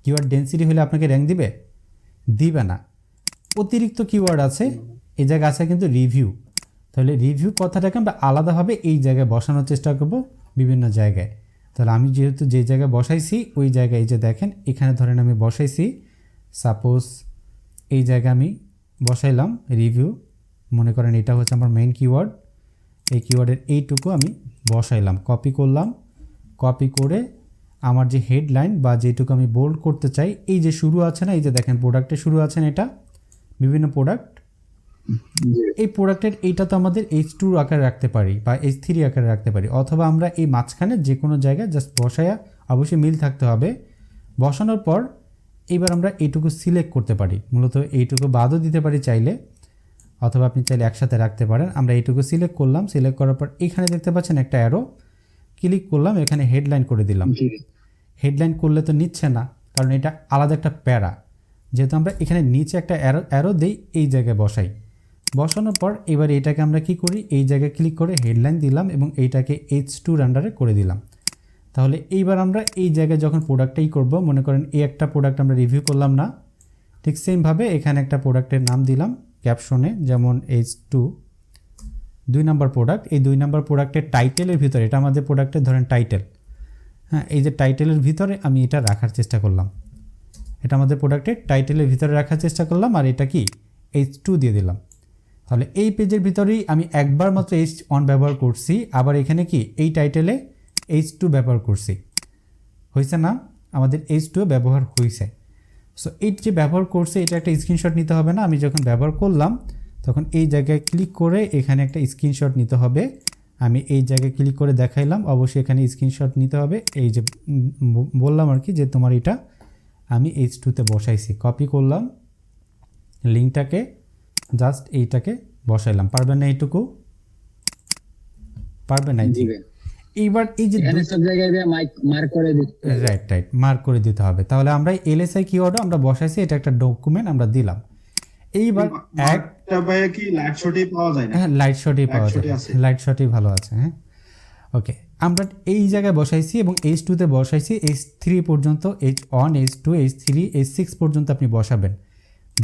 কিওয়ার্ড ডেন্সিটি হলে আপনাকে র্যাঙ্ক দিবে না। অতিরিক্ত কিওয়ার্ড আছে এই জায়গায় আছে কিন্তু রিভিউ। তাহলে রিভিউ কথাটাকে আমরা আলাদাভাবে এই জায়গায় বসানোর চেষ্টা করব বিভিন্ন জায়গায়। তাহলে আমি যেহেতু যে জায়গায় বসাইছি ওই জায়গায় এই যে দেখেন এখানে ধরেন আমি বসাইছি, সাপোজ এই জায়গায় আমি বসাইলাম রিভিউ, মনে করেন এটা হচ্ছে আমার মেইন কিওয়ার্ড। এই কিওয়ার্ডের এইটুকু আমি বসাইলাম, কপি করলাম, কপি করে আমার যে হেডলাইন বা যেটুকু আমি বোল্ড করতে চাই, এই যে শুরু আছে না, এই যে দেখেন প্রোডাক্টের শুরু আছে না, এটা বিভিন্ন প্রোডাক্ট, এই প্রোডাক্টের এইটা তো আমাদের H2 আকারে রাখতে পারি বা H3 আকারে রাখতে পারি, অথবা আমরা এই মাঝখানে যে কোনো জায়গায় জাস্ট বসায়া, অবশ্যই মিল থাকতে হবে। বসানোর পর এবার আমরা এইটুকু সিলেক্ট করতে পারি, মূলত এইটুকু বাদও দিতে পারি চাইলে, অথবা আপনি চাইলে একসাথে রাখতে পারেন। আমরা এইটুকু সিলেক্ট করলাম, সিলেক্ট করার পর এখানে দেখতে পাচ্ছেন একটা অ্যারো, ক্লিক করলাম, এখানে হেডলাইন করে দিলাম। হেডলাইন করলে তো নিচ্ছে না, কারণ এটা আলাদা একটা প্যারা। যেহেতু আমরা এখানে নিচে একটা অ্যারো দিই, এই জায়গায় বসাই। বসানোর পর এবার এটাকে আমরা কি করি, এই জায়গায় ক্লিক করে হেডলাইন দিলাম এবং এইটাকে H2 আন্ডারে করে দিলাম। তাহলে এইবার আমরা এই জায়গায় যখন প্রোডাক্টটাই করব, মনে করেন এই একটা প্রোডাক্ট আমরা রিভিউ করলাম না, ঠিক সেমভাবে এখানে একটা প্রোডাক্টের নাম দিলাম ক্যাপশনে, যেমন H2 2 নম্বর প্রোডাক্ট। এই 2 নম্বর প্রোডাক্টের টাইটেলের ভিতরে, এটা আমাদের প্রোডাক্টের ধরেন টাইটেল, হ্যাঁ, এই যে টাইটেলের ভিতরে আমি এটা রাখার চেষ্টা করলাম, এটা আমাদের প্রোডাক্টের টাইটেলের ভিতরে রাখার চেষ্টা করলাম, আর এটা কি H2 দিয়ে দিলাম। তাহলে এই পেজের ভিতরেই আমি একবার মাত্র H1 ব্যবহার করছি, আবার এখানে কি এই টাইটেলে H2 ব্যবহার করছি, হয়েছে না, আমাদের H2 ব্যবহার হয়েছে। সো এই যে ব্যবহার করছে এটা একটা স্ক্রিনশট নিতে হবে না, আমি যখন ব্যবহার করলাম তখন এই জায়গায় ক্লিক করে এখানে একটা স্ক্রিনশট নিতে হবে। আমি এই জায়গায় ক্লিক করে দেখাইলাম, অবশ্যই এখানে স্ক্রিনশট নিতে হবে। এই যে বললাম আর কি যে তোমার এটা আমি H2-তে বসাইছি, কপি করলাম লিঙ্কটাকে, জাস্ট এইটাকে বসাইলাম। পারবেন না এইটুকু? পারবেন না? এইবার এই যে সব জায়গায় মার্ক করে দিতে, রাইট মার্ক করে দিতে হবে। তাহলে আমরা এলএসআই কিওয়ার্ড আমরা বসাইছি, এটা একটা ডকুমেন্ট আমরা দিলাম। এইবার একটা ভাইয়া কি লাইট শটেই পাওয়া যায় না? হ্যাঁ, লাইট শটেই পাওয়া যায়, লাইট শটেই ভালো আছে। হ্যাঁ, ওকে, আমরা এই জায়গায় বসাইছি এবং H2-তে বসাইছি, H3 পর্যন্ত, H1 H2 H3 H6 পর্যন্ত আপনি বসাবেন।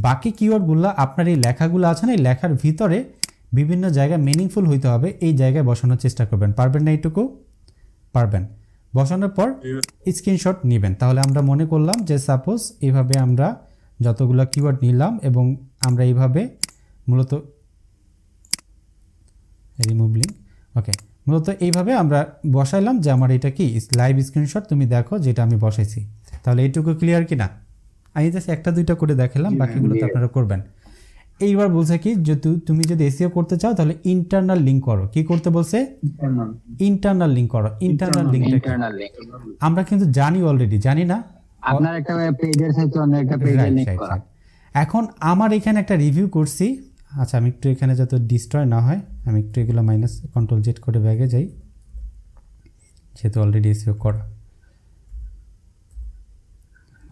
বাকি কিওয়ার্ডগুলো আপনার এই লেখাগুলো আছে না, এই লেখার ভিতরে বিভিন্ন জায়গায় মিনিংফুল হইতে হবে, এই জায়গায় বসানোর চেষ্টা করবেন। পারবেন না এইটুকু? পারবেন। বসানোর পর স্ক্রিনশট নেবেন। তাহলে আমরা মনে করলাম যে সাপোজ এইভাবে আমরা যতগুলো কিওয়ার্ড নিলাম এবং আমরা এইভাবে মূলত রিমুভ লিঙ্ক, ওকে, মূলত এইভাবে আমরা বসাইলাম যে আমার এটা কি লাইভ স্ক্রিনশট, তুমি দেখো যেটা আমি বসাইছি। তাহলে এইটুকু ক্লিয়ার কি না? আমি জাস্ট একটা দুইটা করে দেখালাম, বাকিগুলো তো আপনারা করবেন। এইবার বলছে কি যে তুমি যদি এসইও করতে চাও তাহলে ইন্টারনাল লিঙ্ক করো। কি করতে বলছে? ইন্টারনাল লিঙ্ক করো। ইন্টারনাল লিঙ্কটা আমরা কিন্তু জানি অলরেডি, জানি না? আপনার একটা পেজের সাথে অন্য একটা পেজে রাইট লিংক রাইট করা। রাইট। এখন আমার এখানে একটা রিভিউ করছি। আচ্ছা আমি একটু এখানে যত ডিস্ট্রয় না হয় আমি একটু এগুলো মাইনাস কন্ট্রোল জেড করে ব্যাগে যাই, যেহেতু অলরেডি এসিও করা।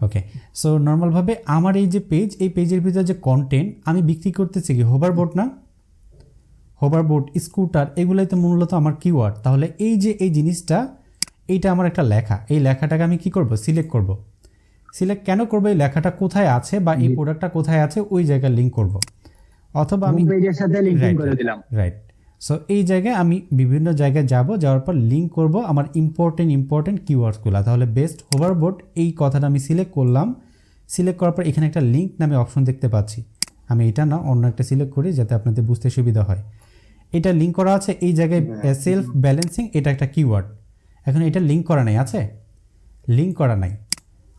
ওকে, সো নর্মালভাবে আমার এই যে পেজ, এই পেজের ভিতরে যে কন্টেন্ট আমি বিক্রি করতেছি কি হোভারবোর্ড না, হোভারবোর্ড, স্কুটার, এগুলোই তো মূলত আমার কিওয়ার্ড। তাহলে এই যে এই জিনিসটা, এইটা আমার একটা লেখা, এই লেখাটাকে আমি কি করব, সিলেক্ট করব। সিলেক্ট কেন করব, এই লেখাটা কোথায় আছে বা এই প্রোডাক্টটা কোথায় আছে ওই জায়গায় লিঙ্ক করব, অথবা আমি হোম পেজের সাথে লিংকিং করে দিলাম। রাইট। সো এই জায়গায় আমি বিভিন্ন জায়গায় যাওয়ার পর লিঙ্ক করব আমার ইম্পর্টেন্ট কিওয়ার্ডসগুলো। তাহলে বেস্ট হোভারবোর্ড এই কথাটা আমি সিলেক্ট করলাম। সিলেক্ট করার পর এখানে একটা লিঙ্ক নামে অপশন দেখতে পাচ্ছি। আমি এটা না অন্য একটা সিলেক্ট করি যাতে আপনাদের বুঝতে সুবিধা হয়। এটা লিঙ্ক করা আছে এই জায়গায়, সেলফ ব্যালেন্সিং, এটা একটা কিওয়ার্ড। এখন এটা লিঙ্ক করা নাই, আছে লিঙ্ক করা নাই,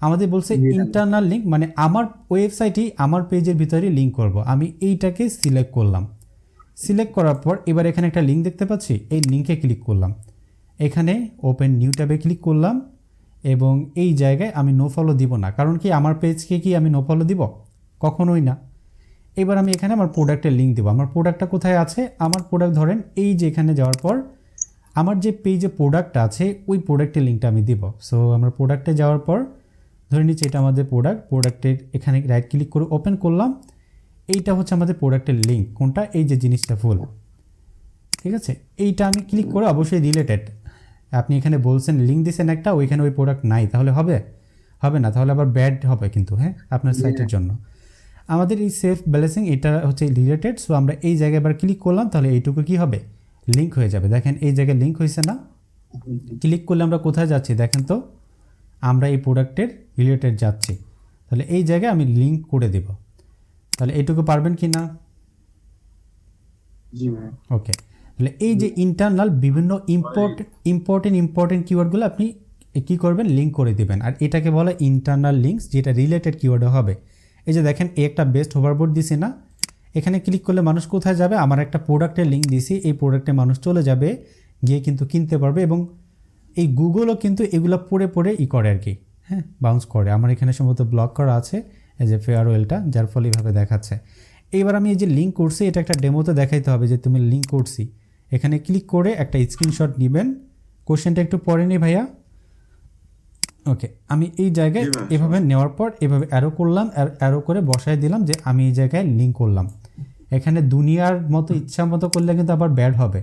আমাদের বলছে ইন্টারনাল লিঙ্ক, মানে আমার ওয়েবসাইটেই আমার পেজের ভিতরে লিঙ্ক করব। আমি এইটাকে সিলেক্ট করলাম। সিলেক্ট করার পর এবার এখানে একটা লিঙ্ক দেখতে পাচ্ছি, এই লিঙ্কে ক্লিক করলাম, এখানে ওপেন নিউ ট্যাবে ক্লিক করলাম এবং এই জায়গায় আমি নো ফলো দিব না, কারণ কি আমার পেজকে কি আমি নো ফলো দিব, কখনোই না। এবার আমি এখানে আমার প্রোডাক্টের লিঙ্ক দেবো। আমার প্রোডাক্টটা কোথায় আছে, আমার প্রোডাক্ট ধরেন এই যে এখানে যাওয়ার পর আমার যে পেজে প্রোডাক্টটা আছে ওই প্রোডাক্টের লিঙ্কটা আমি দিব। সো আমার প্রোডাক্টে যাওয়ার পর ধরে নিচ্ছি এটা আমাদের প্রোডাক্টের এখানে রাইট ক্লিক করে ওপেন করলাম, এইটা হচ্ছে আমাদের প্রোডাক্টের লিঙ্ক, কোনটা, এই যে জিনিসটা ফুল, ঠিক আছে। এইটা আমি ক্লিক করে অবশ্যই রিলেটেড, আপনি এখানে বলছেন লিঙ্ক দিয়েছেন একটা, ওইখানে ওই প্রোডাক্ট নাই, তাহলে হবে না, তাহলে আবার ব্যাড হবে কিন্তু, হ্যাঁ, আপনার সাইটের জন্য। আমাদের এই সেলফ ব্যালেন্সিং এটা হচ্ছে রিলেটেড। সো আমরা এই জায়গায় এবার ক্লিক করলাম, তাহলে এইটুকু কি হবে, লিঙ্ক হয়ে যাবে। দেখেন এই জায়গায় লিঙ্ক হয়েছে না, ক্লিক করলে আমরা কোথায় যাচ্ছি দেখেন তো, আমরা এই প্রোডাক্টের রিলেটেড যাচ্ছি। তাহলে এই জায়গায় আমি লিঙ্ক করে দেব। তাহলে এইটুকু পারবেন কি না? জি ভাই। ওকে, তাহলে এই যে ইন্টারনাল বিভিন্ন ইম্পর্টেন্ট কিওয়ার্ডগুলো আপনি কি করবেন, লিঙ্ক করে দিবেন। আর এটাকে বলা ইন্টারনাল লিঙ্কস, যেটা রিলেটেড কিওয়ার্ডে হবে। এই যে দেখেন এই একটা বেস্ট হোভারবোর্ড দিছি না, এখানে ক্লিক করলে মানুষ কোথায় যাবে, আমার একটা প্রোডাক্টের লিঙ্ক দিছি, এই প্রোডাক্টে মানুষ চলে যাবে, গিয়ে কিন্তু কিনতে পারবে। এবং এই গুগলও কিন্তু এগুলো পড়ে করে আর কি, হ্যাঁ, বাউন্স করে। আমার এখানে সম্ভবত ব্লক করা আছে এই যে ফেয়ারওয়েলটা, যার ফলে এইভাবে দেখাচ্ছে। এইবার আমি এই যে লিঙ্ক করছি, এটা একটা ডেমোতে দেখাইতে হবে যে তুমি লিঙ্ক করছি। এখানে ক্লিক করে একটা স্ক্রিনশট নেবেন। কোশ্চেনটা একটু পরে নি ভাইয়া। ওকে, আমি এই জায়গায় এভাবে নেওয়ার পর এভাবে অ্যারো করলাম, অ্যারো করে বসায় দিলাম যে আমি এই জায়গায় লিঙ্ক করলাম। এখানে দুনিয়ার মতো ইচ্ছা মতো করলে কিন্তু আবার ব্যাড হবে,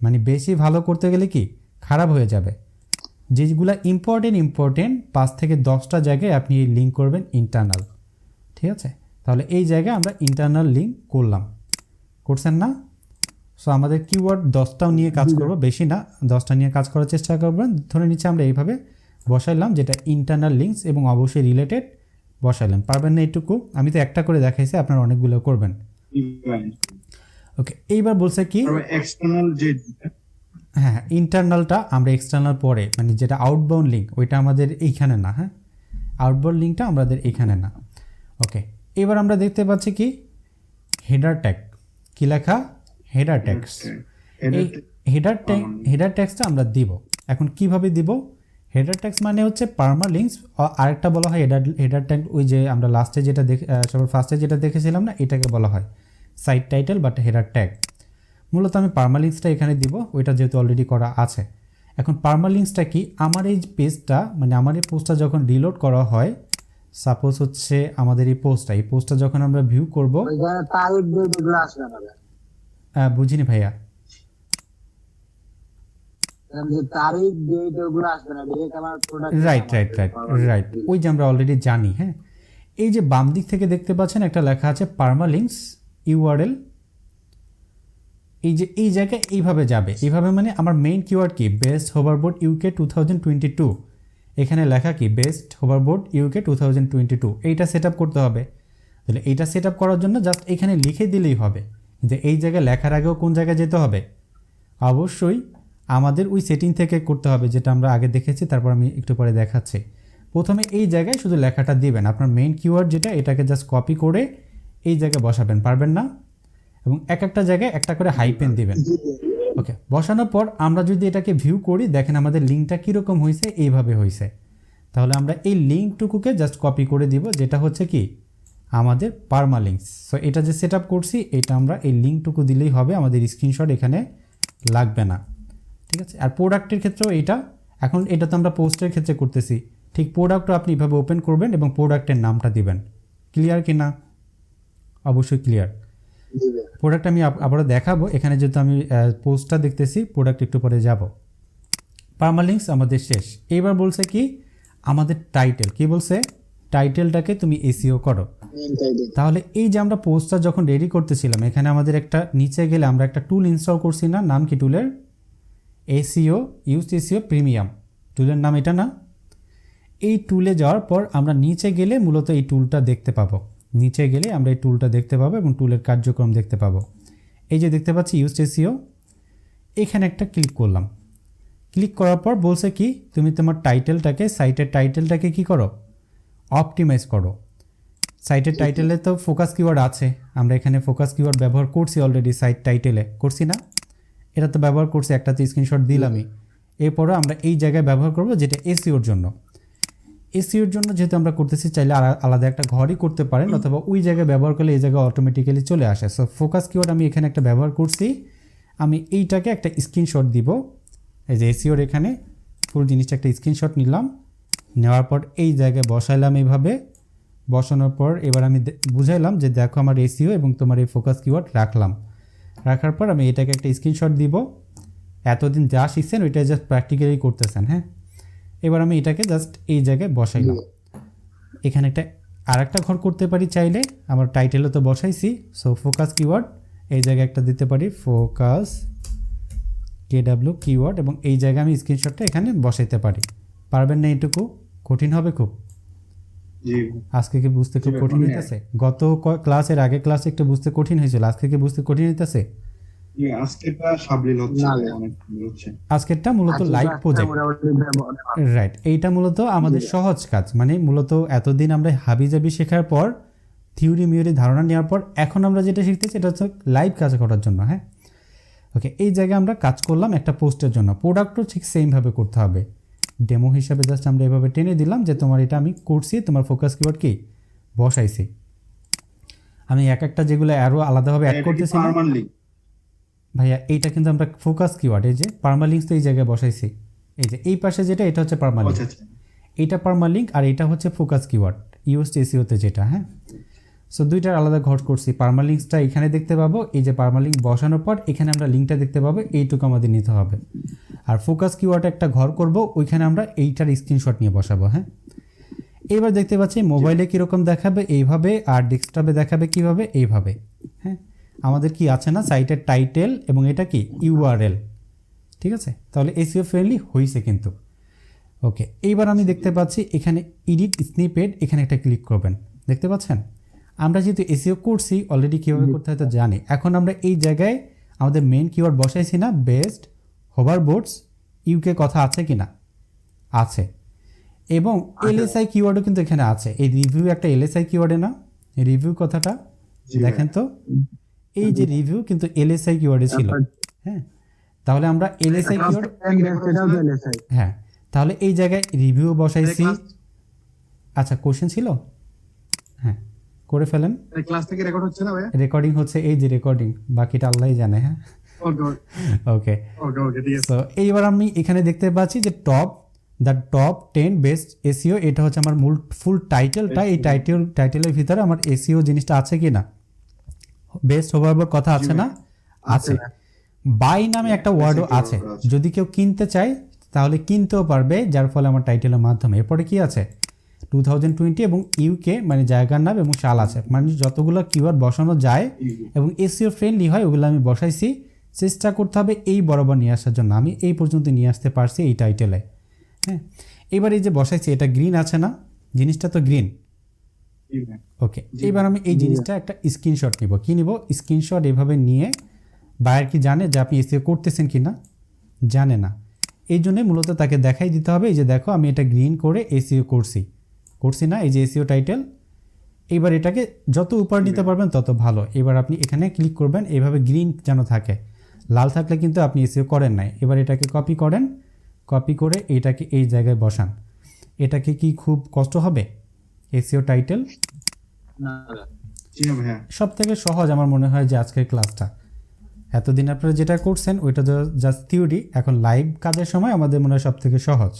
মানে বেশি ভালো করতে গেলে কি খারাপ হয়ে যাবে। যেগুলো ইম্পর্টেন্ট 5 থেকে 10টা জায়গায় আপনি এই লিঙ্ক করবেন ইন্টারনাল, ঠিক আছে। তাহলে এই জায়গায় আমরা ইন্টারনাল লিঙ্ক করছেন না। সো আমাদের কিওয়ার্ড 10টাও নিয়ে কাজ করব, বেশি না, 10টা নিয়ে কাজ করার চেষ্টা করবেন। ধরে নিচ্ছে আমরা এইভাবে বসাইলাম যেটা ইন্টারনাল লিঙ্কস এবং অবশ্যই রিলেটেড বসাইলাম। পারবেন না এইটুকু, আমি তো একটা করে দেখাইছি, আপনারা অনেকগুলো করবেন। ওকে, এইবার বলছে কি এক্সটার্নাল যে, হ্যাঁ, ইন্টারনালটা আমরা এক্সটার্নাল পরে, মানে যেটা আউটবাউন্ড লিঙ্ক ওইটা আমাদের এইখানে না, হ্যাঁ, আউটবাউন্ড লিঙ্কটা আমাদের এইখানে না। ওকে, এবার আমরা দেখতে পাচ্ছি কি হেডার ট্যাগ, কি লেখা, হেডার ট্যাগস। এই হেডার ট্যাগসটা আমরা দিব। এখন কিভাবে দিব, হেডার ট্যাগস মানে হচ্ছে পারমালিঙ্কস, আরেকটা বলা হয় হেডার ট্যাগ, ওই যে আমরা লাস্টে যেটা সবার ফার্স্টে যেটা দেখেছিলাম না, এটাকে বলা হয় site title but header tag. মূলত আমি পারমালিঙ্কসটা এখানে দিব, ওইটা যেহেতু অলরেডি করা আছে। এখন পারমালিঙ্কসটা কি, আমার এই পেজটা, মানে আমার এই পোস্টটা যখন রিলোড করা হয়, সাপোজ হচ্ছে আমাদের এই পোস্টটা যখন আমরা ভিউ করব, বুঝিনি ভাইয়া, রাইট, ওই যে আমরা অলরেডি জানি। হ্যাঁ, এই যে বাম দিক থেকে দেখতে পাচ্ছেন একটা লেখা আছে পারমালিঙ্কস ইউআরএল, এই যে এই জায়গায় এইভাবে যাবে, এইভাবে মানে আমার মেইন কিওয়ার্ড কি, বেস্ট হোভারবোর্ড ইউকে 2022, এখানে লেখা কি বেস্ট হোভারবোর্ড ইউকে 2022, এইটা সেট আপ করতে হবে। তাহলে এইটা সেট আপ করার জন্য জাস্ট এখানে লিখে দিলেই হবে। যে এই জায়গায় লেখার আগেও কোন জায়গায় যেতে হবে, অবশ্যই আমাদের ওই সেটিং থেকে করতে হবে, যেটা আমরা আগে দেখেছি, তারপর আমি একটু পরে দেখাচ্ছি। প্রথমে এই জায়গায় শুধু লেখাটা দিবেন, আপনার মেইন কিওয়ার্ড যেটা, এটাকে জাস্ট কপি করে এই জায়গায় বসাবেন, পারবেন না, এবং এক একটা জায়গায় একটা করে হাইপেন দিবেন। ওকে, বসানোর পর আমরা যদি এটাকে ভিউ করি, দেখেন আমাদের লিঙ্কটা কীরকম হয়েছে, এইভাবে হয়েছে। তাহলে আমরা এই লিঙ্কটুকুকে জাস্ট কপি করে দিব, যেটা হচ্ছে কি আমাদের পারমালিঙ্কস। সো এটা যে সেট আপ করছি এটা আমরা এই লিঙ্কটুকু দিলেই হবে, আমাদের স্ক্রিনশট এখানে লাগবে না, ঠিক আছে। আর প্রোডাক্টের ক্ষেত্রেও এটা, এখন এটা তো আমরা পোস্টের ক্ষেত্রে করতেছি, ঠিক প্রোডাক্টও আপনি এভাবে ওপেন করবেন এবং প্রোডাক্টের নামটা দিবেন। ক্লিয়ার কি না? অবশ্যই ক্লিয়ার। প্রোডাক্ট আমি আবারও দেখাবো, এখানে যেহেতু আমি পোস্টটা দেখতেছি, প্রোডাক্ট একটু পরে যাব। পারমালিঙ্কস আমাদের শেষ। এইবার বলছে কি আমাদের টাইটেল, কি বলছে টাইটেলটাকে তুমি এসইও করো। তাহলে এই যে আমরা পোস্টটা যখন রেডি করতেছিলাম, এখানে আমাদের একটা নিচে গেলে আমরা একটা টুল ইনস্টল করছি না, নাম কি টুলের? এসইও ইউজ এসইও প্রিমিয়াম, টুলের নাম এটা না? এই টুলে যাওয়ার পর আমরা নিচে গেলে মূলত এই টুলটা দেখতে পাবো, নিচে গেলে আমরা এই টুলটা দেখতে পাবো এবং টুলের কার্যক্রম দেখতে পাবো। এই যে দেখতে পাচ্ছি ইউজ এসইও, এখানে একটা ক্লিক করলাম। ক্লিক করার পর বলছে কি তুমি তোমার টাইটেলটাকে, সাইটের টাইটেলটাকে কি করো, অপটিমাইজ করো। সাইটের টাইটেলে তো ফোকাস কিওয়ার্ড আছে, আমরা এখানে ফোকাস কিওয়ার্ড ব্যবহার করছি অলরেডি, সাইট টাইটেলে করছি না? এটা তো ব্যবহার করছি, একটাতে স্ক্রিনশট দিলামই। এরপরও আমরা এই জায়গায় ব্যবহার করব যেটা এসইওর জন্য। এসইওর জন্য যেহেতু আমরা করতেছি, চাইলে আলাদা একটা ঘরই করতে পারেন, অথবা ওই জায়গায় ব্যবহার করলে এই জায়গায় অটোমেটিক্যালি চলে আসে। সো ফোকাস কিওয়ার্ড আমি এখানে একটা ব্যবহার করছি, আমি এইটাকে একটা স্ক্রিনশট দিব। এই যে এসইওর এখানে ফুল জিনিসটা একটা স্ক্রিনশট নিলাম, নেওয়ার পর এই জায়গায় বসাইলাম এইভাবে। বসানোর পর এবার আমি বুঝাইলাম যে দেখো আমার এসইও এবং তোমার এই ফোকাস কিওয়ার্ড রাখলাম। রাখার পর আমি এটাকে একটা স্ক্রিনশট দিব, এতদিন যা শিখছেন ওইটা জাস্ট প্র্যাকটিক্যালি করতেছেন। হ্যাঁ, এবার আমি এটাকে জাস্ট এই জায়গায় বসাইলাম। এখানে একটা আর একটা ঘর করতে পারি চাইলে, আমার টাইটেলও তো বসাইছি। সো ফোকাস কিওয়ার্ড এই জায়গায় একটা দিতে পারি, ফোকাস KW কিওয়ার্ড, এবং এই জায়গায় আমি স্ক্রিনশটটা এখানে বসাইতে পারি। পারবেন না? এটুকু কঠিন হবে খুব? আজকে কি বুঝতে খুব কঠিন হইতেছে? গত ক্লাসের আগে ক্লাসে একটু বুঝতে কঠিন হয়েছিল, আজকে কি বুঝতে কঠিন হইতেছে? আজকেরটা মূলত লাইভ প্রজেক্ট, রাইট। এইটা মূলত আমাদের সহজ কাজ, মানে মূলত এতদিন আমরা হাবিজাবি শেখার পর থিওরি মিওরি ধারণা নেওয়ার পর এখন আমরা যেটা শিখতেছি এটা হচ্ছে লাইভ কাজ করার জন্য। হ্যাঁ, ওকে। এই জায়গায় আমরা কাজ করলাম একটা পোস্টের জন্য, প্রোডাক্টও ঠিক সেমভাবে করতে হবে। ডেমো হিসাবে জাস্ট আমরা এভাবে টেনে দিলাম যে তোমার এটা আমি করছি, তোমার ফোকাস কিওয়ার্ড কি বসাইছি। আমি এক একটা যেগুলো আরও আলাদাভাবে অ্যাড করতেছি না ভাইয়া, এইটা কিন্তু আমরা ফোকাস কিওয়ার্ড, এই যে পারমালিঙ্কস তো এই জায়গায় বসাইছি। এই যে এই পাশে যেটা, এটা হচ্ছে পারমালিঙ্ক, এইটা পারমালিঙ্ক, আর এটা হচ্ছে ফোকাস কিওয়ার্ড ইউজ এসইওতে যেটা। হ্যাঁ, সো দুইটার আলাদা ঘর করছি। পারমালিঙ্কসটা এখানে দেখতে পাবো, এই যে পারমালিঙ্ক বসানোর পর এখানে আমরা লিঙ্কটা দেখতে পাবো, এইটুকু আমাদের নিতে হবে। আর ফোকাস কিওয়ার্ড একটা ঘর করব, ওইখানে আমরা এইটার স্ক্রিনশট নিয়ে বসাবো। হ্যাঁ, এবার দেখতে পাচ্ছি মোবাইলে কীরকম দেখাবে এইভাবে, আর ডেস্কটপে দেখাবে কিভাবে এইভাবে। হ্যাঁ, আমাদের কি আছে না সাইটের টাইটেল এবং এটা কি URL, ঠিক আছে। তাহলে এসইও ফ্রেন্ডলি হয়েছে কিন্তু। ওকে, এইবার আমি দেখতে পাচ্ছি এখানে এডিট স্নিপেট, এখানে একটা ক্লিক করবেন। দেখতে পাচ্ছেন আমরা যেহেতু এসইও করছি অলরেডি, কীভাবে করতে হয় তো জানি। এখন আমরা এই জায়গায় আমাদের মেন কিওয়ার্ড বসাইছি না, বেস্ট হোভারবোর্ডস UK কথা আছে কি না? আছে। এবং LSI কিওয়ার্ডও কিন্তু এখানে আছে। এই রিভিউ একটা LSI কিওয়ার্ডে না? রিভিউ কথাটা দেখেন তো, এই যে রিভিউ কিন্তু LSI কিওয়ার্ডে ছিল। হ্যাঁ, তাহলে আমরা LSI কিওয়ার্ড, হ্যাঁ, তাহলে এই জায়গায় রিভিউ বসাইছি। আচ্ছা, কোশ্চেন ছিল? হ্যাঁ, করে ফেলেন। ক্লাস থেকে রেকর্ড হচ্ছে না ভাই? রেকর্ডিং হচ্ছে, এই যে রেকর্ডিং, বাকিটা আল্লাহই জানে। হ্যাঁ, ওকে, ঠিক আছে। তো এইবার আমি এখানে দেখতে পাচ্ছি যে দ্য টপ 10 বেস্ট এসইও, এটা হচ্ছে আমার মূল ফুল টাইটেলটা। এই টাইটেলের ভিতরে আমার এসইও জিনিসটা আছে কি না? বেস্ট হোভারবোর্ড কথা আছে না? আছে। বাই নামে একটা ওয়ার্ডও আছে, যদি কেউ কিনতে চায় তাহলে কিনতেও পারবে, যার ফলে আমার টাইটেলের মাধ্যমে। এরপরে কি আছে? 2020 এবং UK মানে জায়গার নাম এবং সাল আছে, মানে যতগুলো কিওয়ার্ড বসানো যায় এবং এসইও ফ্রেন্ডলি হয় ওগুলো আমি বসাইছি। চেষ্টা করতে হবে এই বরাবর নিয়ে আসার জন্য। আমি এই পর্যন্ত নিয়ে আসতে পারছি এই টাইটেলে। হ্যাঁ, এবার এই যে বসাইছি এটা গ্রিন আছে না? জিনিসটা তো গ্রিন। ওকে, এবার আমি এই জিনিসটা একটা স্ক্রিনশট নিব। কি নিব? স্ক্রিনশট। এভাবে নিয়ে বায়ার কি জানে যে আপনি এসইও করতেছেন কি না? জানে না। এই জন্যে মূলত তাকে দেখাই দিতে হবে, এই যে দেখো আমি এটা গ্রিন করে এসইও করছি না? এই যে এসইও টাইটেল। এবার এটাকে যত উপর নিতে পারবেন তত ভালো। এবার আপনি এখানে ক্লিক করবেন, এভাবে গ্রিন যেন থাকে, লাল থাকলে কিন্তু আপনি এসইও করেন নাই। এবার এটাকে কপি করেন, কপি করে এইটাকে এই জায়গায় বসান। এটাকে কি খুব কষ্ট হবে এসইও টাইটেল? না জি না ভাইয়া। সব থেকে সহজ আমার মনে হয় যে আজকের ক্লাসটা, এতদিন আপনারা যেটা করছেন ওইটা তো জাস্ট থিওরি, এখন লাইভ কাজের সময় আমাদের মনে হয় সব থেকে সহজ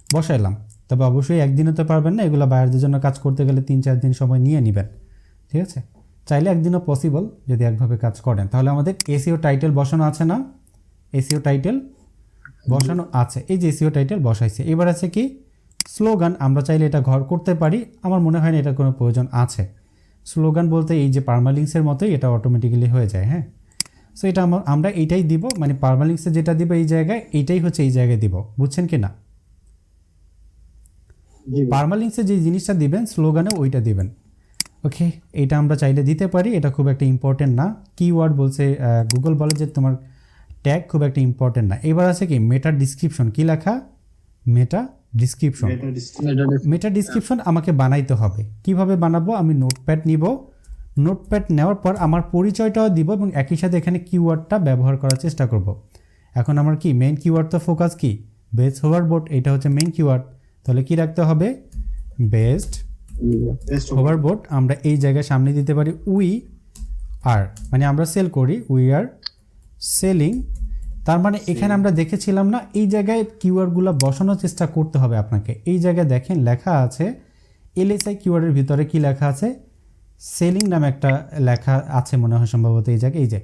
বসাইলাম। তবে অবশ্যই একদিনে তো পারবেন না, এগুলো বায়ারদের জন্য কাজ করতে গেলে 3-4 দিন সময় নিয়ে নেবেন, ঠিক আছে? চাইলে একদিনও পসিবল যদি একভাবে কাজ করেন। তাহলে আমাদের এসইও টাইটেল বসানো আছে না? এসইও টাইটেল বসানো আছে, এই যে এসইও টাইটেল বসাইছে। এবার আছে কি স্লোগান, আমরা চাইলে এটা ঘর করতে পারি, আমার মনে হয় না এটা কোনো প্রয়োজন আছে। স্লোগান বলতে এই যে পারমালিংসের মতোই এটা অটোমেটিক্যালি হয়ে যায়, হ্যাঁ। সো এটা আমরা এইটাই দিব, মানে পারমালিংসে যেটা দিব এই জায়গায়, এইটাই হচ্ছে এই জায়গায় দিব, বুঝছেন কি না? জি ভাইয়া। পারমালিংসে যে জিনিসটা দিবেন স্লোগানে ওইটা দিবেন, ওকে? এইটা আমরা চাইলে দিতে পারি, এটা খুব একটা ইম্পর্টেন্ট না। কিওয়ার্ড বলছে গুগল বলে যে তোমার ট্যাগ খুব একটা ইম্পর্টেন্ট না। এবার আছে কি মেটা ডিসক্রিপশন, কি লেখা? মেটা ডিসক্রিপশন। মেটা ডিসক্রিপশন আমাকে বানাইতে হবে। কিভাবে বানাবো? আমি নোটপ্যাড নিব, নোটপ্যাড নেওয়ার পর আমার পরিচয়টাও দিব এবং একই সাথে এখানে কিওয়ার্ডটা ব্যবহার করার চেষ্টা করব। এখন আমার কি মেইন কিওয়ার্ড তো ফোকাস কি বেস্ট হোভারবোর্ড, এটা হচ্ছে মেইন কিওয়ার্ড। তাহলে কি রাখতে হবে? Best Best of- হোভারবোর্ড। আমরা এই জায়গায় সামনে দিতে পারি উই আর, মানে আমরা সেল করি, উই আর সেলিং। তার মানে এখানে আমরা দেখেছিলাম না, এই জায়গায় কিওয়ার্ডগুলো বসানোর চেষ্টা করতে হবে আপনাকে। এই জায়গায় দেখেন লেখা আছে এলএসআই কিওয়ার্ডের ভিতরে কি লেখা আছে? সেলিং নামে একটা লেখা আছে মনে হয় সম্ভবত এই জায়গায়, এই যে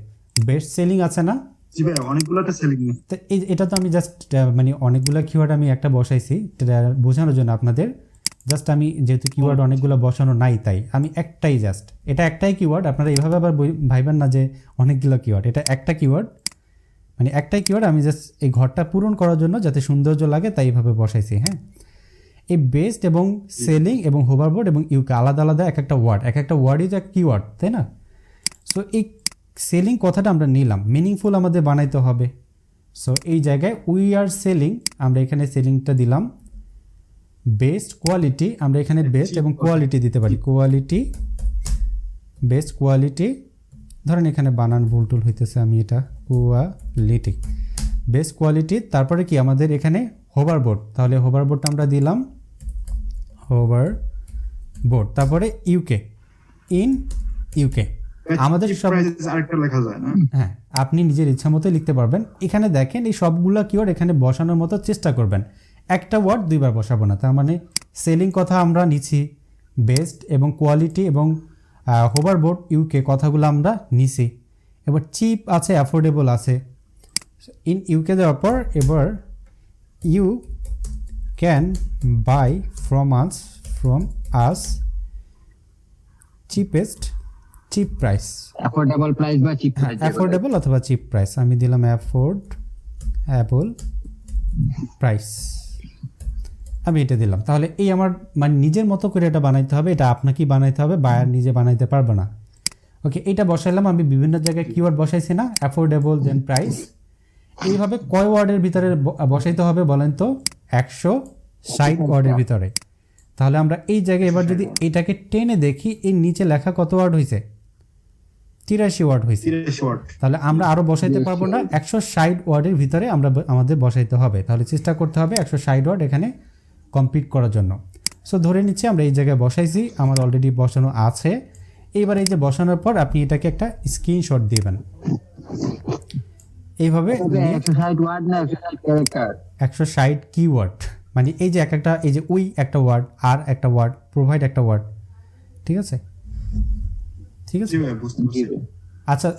বেস্ট সেলিং আছে না? জি ভাইয়া, অনেকগুলোটা সেলিং নেই। তো এটা তো আমি জাস্ট মানে অনেকগুলো কিওয়ার্ড আমি একটা বসাইছি এটা বোঝানোর জন্য আপনাদের। জাস্ট আমি যেহেতু কিওয়ার্ড অনেকগুলো বসানো নাই তাই আমি একটাই, জাস্ট এটা একটাই কিওয়ার্ড। আপনারা এইভাবে আবার ভাইবেন না যে অনেকগুলো কিওয়ার্ড, এটা একটা কিওয়ার্ড, মানে একটাই কিওয়ার্ড। আমি জাস্ট এই ঘরটা পূরণ করার জন্য যাতে সৌন্দর্য লাগে তাই এইভাবে বসাইছি, হ্যাঁ। এই বেস্ট এবং সেলিং এবং হোভারবোর্ড এবং ইউকে আলাদা আলাদা এক একটা ওয়ার্ড, এক একটা ওয়ার্ডই তো এক কিওয়ার্ড, তাই না? সো এই সেলিং কথাটা আমরা নিলাম, মিনিংফুল আমাদের বানাইতে হবে। সো এই জায়গায় উই আর সেলিং, আমরা এখানে সেলিংটা দিলাম। বেস্ট কোয়ালিটি, আমরা এখানে বেস্ট এবং কোয়ালিটি দিতে পারি, কোয়ালিটি, বেস্ট কোয়ালিটি। ধরেন এখানে বানান ভুল টুল হইতেছে, আমি এটা কোয়ালিটি, বেস্ট কোয়ালিটি। তারপরে কি আমাদের এখানে হোভারবোর্ড, তাহলে হোভারবোর্ডটা আমরা দিলাম হোভারবোর্ড। তারপরে ইউকে, ইন ইউকে। আমাদের সব Prices আরেকটা লেখা যায় না? হ্যাঁ, আপনি নিজের ইচ্ছা মতো লিখতে পারবেন। এখানে দেখেন এই সবগুলো কিওয়ার্ড এখানে বসানোর মতো চেষ্টা করবেন, একটা ওয়ার্ড দুইবার বসাবো না। তার মানে সেলিং কথা আমরা নিছি, বেস্ট এবং কোয়ালিটি এবং হোভারবোর্ড ইউকে কথাগুলো আমরা নিছি। এবার চিপ আছে, অ্যাফোর্ডেবল আছে। ইন ইউকে দেওয়ার পর এবার you can buy from us cheap price. Affordable price বা চিপ হ্যাঁ, প্রাইস। অ্যাফোর্ডেবল অথবা চিপ প্রাইস, আমি দিলাম অ্যাফোর্ডেবল প্রাইস, আমি এটা দিলাম। তাহলে এই আমার মানে নিজের মতো করে এটা বানাইতে হবে, এটা আপনাকেই বানাইতে হবে, বায়ার নিজে বানাইতে পারবে না। ওকে, এটা বসাইলাম। আমি বিভিন্ন জায়গায় কিওয়ার্ড বসাইছি না, অ্যাফোর্ডেবল দেন প্রাইস। এইভাবে কয় ওয়ার্ডের ভিতরে বসাইতে হবে বলেন তো? 160 ওয়ার্ডের ভিতরে। তাহলে আমরা এই জায়গায় এবার যদি এটাকে টেনে দেখি, এই নিচে লেখা কত ওয়ার্ড হয়েছে? 83 ওয়ার্ড হয়েছে। 30 শর্ট। তাহলে আমরা আরো বসাইতে পারবো না, 160 ওয়ার্ডের ভিতরে আমাদের বসাইতে হবে। তাহলে চেষ্টা করতে হবে 160 ওয়ার্ড এখানে কমপ্লিট করার জন্য। সো ধরে নিচ্ছি আমরা এই জায়গায় বসাইছি, আমার অলরেডি বসানো আছে। এইবার এই যে বসানোর পর আপনি এটাকে একটা স্ক্রিনশট দিবেন এইভাবে। 160 ওয়ার্ড না 160 ক্যারেক্টার। 160 কিওয়ার্ড, মানে এই যে একটা, এই যে উই একটা ওয়ার্ড, আর একটা ওয়ার্ড, প্রোভাইড একটা ওয়ার্ড, ঠিক আছে? ঠিক আছে, জি ভাইয়া, বুঝতে পারছি। আচ্ছা।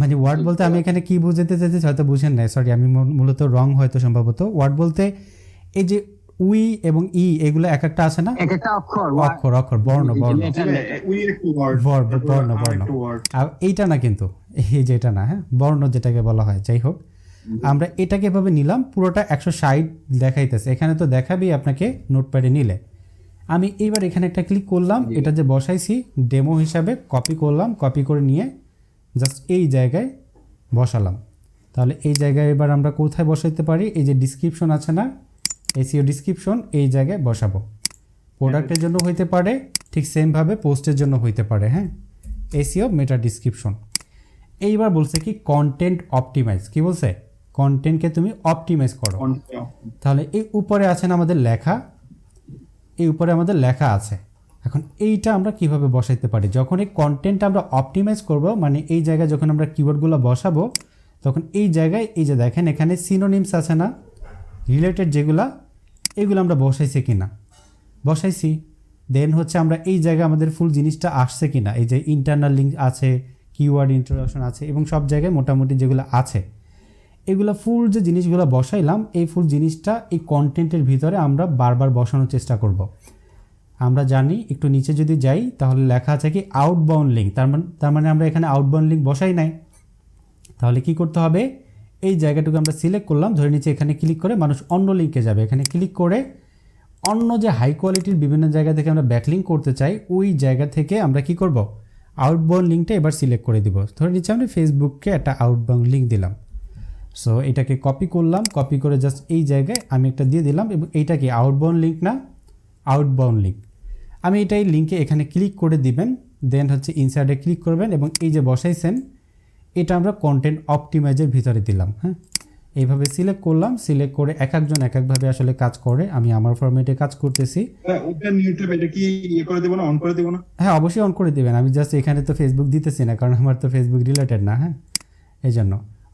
মানে ওয়ার্ড বলতে আমি এখানে কি বুঝাতে চাইছি হয়তো বুঝেন নাই, সরি, আমি মূলত রং হয়তো সম্ভবত। ওয়ার্ড বলতে এই যে উই এবং ই এগুলো এক একটা আছে না, এক একটা অক্ষর অক্ষর বর্ণ জি ভাইয়া, উই একটা word, তারপর বর্ণ আরেকটা word। আর এইটা না কিন্তু, এই যে এটা না, হ্যাঁ, বর্ণ যেটাকে বলা হয়। যাই হোক, আমরা এটাকে এভাবে নিলাম, পুরোটা 160 দেখাইতেছে। এখানে তো দেখাবেই আপনাকে নোটপ্যাডে নিলে। আমি এইবার এখানে একটা ক্লিক করলাম, এটা যে বসাইছি ডেমো হিসাবে কপি করলাম, কপি করে নিয়ে জাস্ট এই জায়গায় বসালাম। তাহলে এই জায়গায় এবার আমরা কোথায় বসাইতে পারি? এই যে ডিসক্রিপশন আছে না, এসইও ডিসক্রিপশন, এই জায়গায় বসাবো। প্রোডাক্টের জন্য হইতে পারে, ঠিক সেমভাবে পোস্টের জন্য হইতে পারে, হ্যাঁ। এসইও মেটা ডিসক্রিপশন। এইবার বলছে কি কন্টেন্ট অপটিমাইজ, কি বলছে? কন্টেন্টকে তুমি অপটিমাইজ করো। তাহলে এই উপরে আছে না আমাদের লেখা এই উপরে আমাদের লেখা আছে। এখন এইটা আমরা কিভাবে বসাইতে পারি, যখন এই কন্টেন্ট আমরা অপটিমাইজ করব, মানে এই জায়গায় যখন আমরা কিওয়ার্ডগুলো বসাবো, তখন এই জায়গায় এই যে দেখেন এখানে সিনোনিমস আছে না, রিলেটেড যেগুলা, এগুলো আমরা বসাইছি কিনা, বসাইছি। দেন হচ্ছে আমরা এই জায়গায় আমাদের ফুল জিনিসটা আসছে কিনা, এই যে ইন্টারনাল লিঙ্ক আছে, কিওয়ার্ড ইন্ট্রোডাকশন আছে, এবং সব জায়গায় মোটামুটি যেগুলো আছে এগুলো ফুল যে জিনিসগুলো বসাইলাম, এই ফুল জিনিসটা এই কন্টেন্টের ভিতরে আমরা বারবার বসানোর চেষ্টা করব। আমরা জানি একটু নিচে যদি যাই তাহলে লেখা আছে কি আউটবাউন্ড লিঙ্ক, তার মানে আমরা এখানে আউটবাউন্ড লিঙ্ক বসাই নাই। তাহলে কি করতে হবে, এই জায়গাটুকু আমরা সিলেক্ট করলাম, ধরে নিচে এখানে ক্লিক করে মানুষ অন্য লিঙ্কে যাবে, এখানে ক্লিক করে অন্য যে হাই কোয়ালিটির বিভিন্ন জায়গা থেকে আমরা ব্যাকলিঙ্ক করতে চাই ওই জায়গা থেকে আমরা কি করব, আউটবাউন্ড লিঙ্কটা এবার সিলেক্ট করে দিব। ধরে নিচে আমরা ফেসবুককে একটা আউটবাউন্ড লিঙ্ক দিলাম। সো এটাকে কপি করলাম, কপি করে জাস্ট এই জায়গায় আমি একটা দিয়ে দিলাম, এবং এইটা কি আউটবাউন্ড লিঙ্ক না, আউটবাউন্ড লিঙ্ক। আমি এটাই লিঙ্কে এখানে ক্লিক করে দিবেন, দেন হচ্ছে ইনসার্টে ক্লিক করবেন, এবং এই যে বসাইছেন এটা আমরা কন্টেন্ট অপটিমাইজের ভিতরে দিলাম। হ্যাঁ, এইভাবে সিলেক্ট করলাম, সিলেক্ট করে এক একজন এক একভাবে আসলে কাজ করে, আমি আমার ফরম্যাটে কাজ করতেছি। ওপেন ইউটিউব এটা কি ইয়ে করে দেব না, অন করে দেব না? হ্যাঁ অবশ্যই অন করে দিবেন, আমি জাস্ট এখানে তো ফেসবুক দিতেছি না, কারণ আমার তো ফেসবুক রিলেটেড না। হ্যাঁ, এই জন্য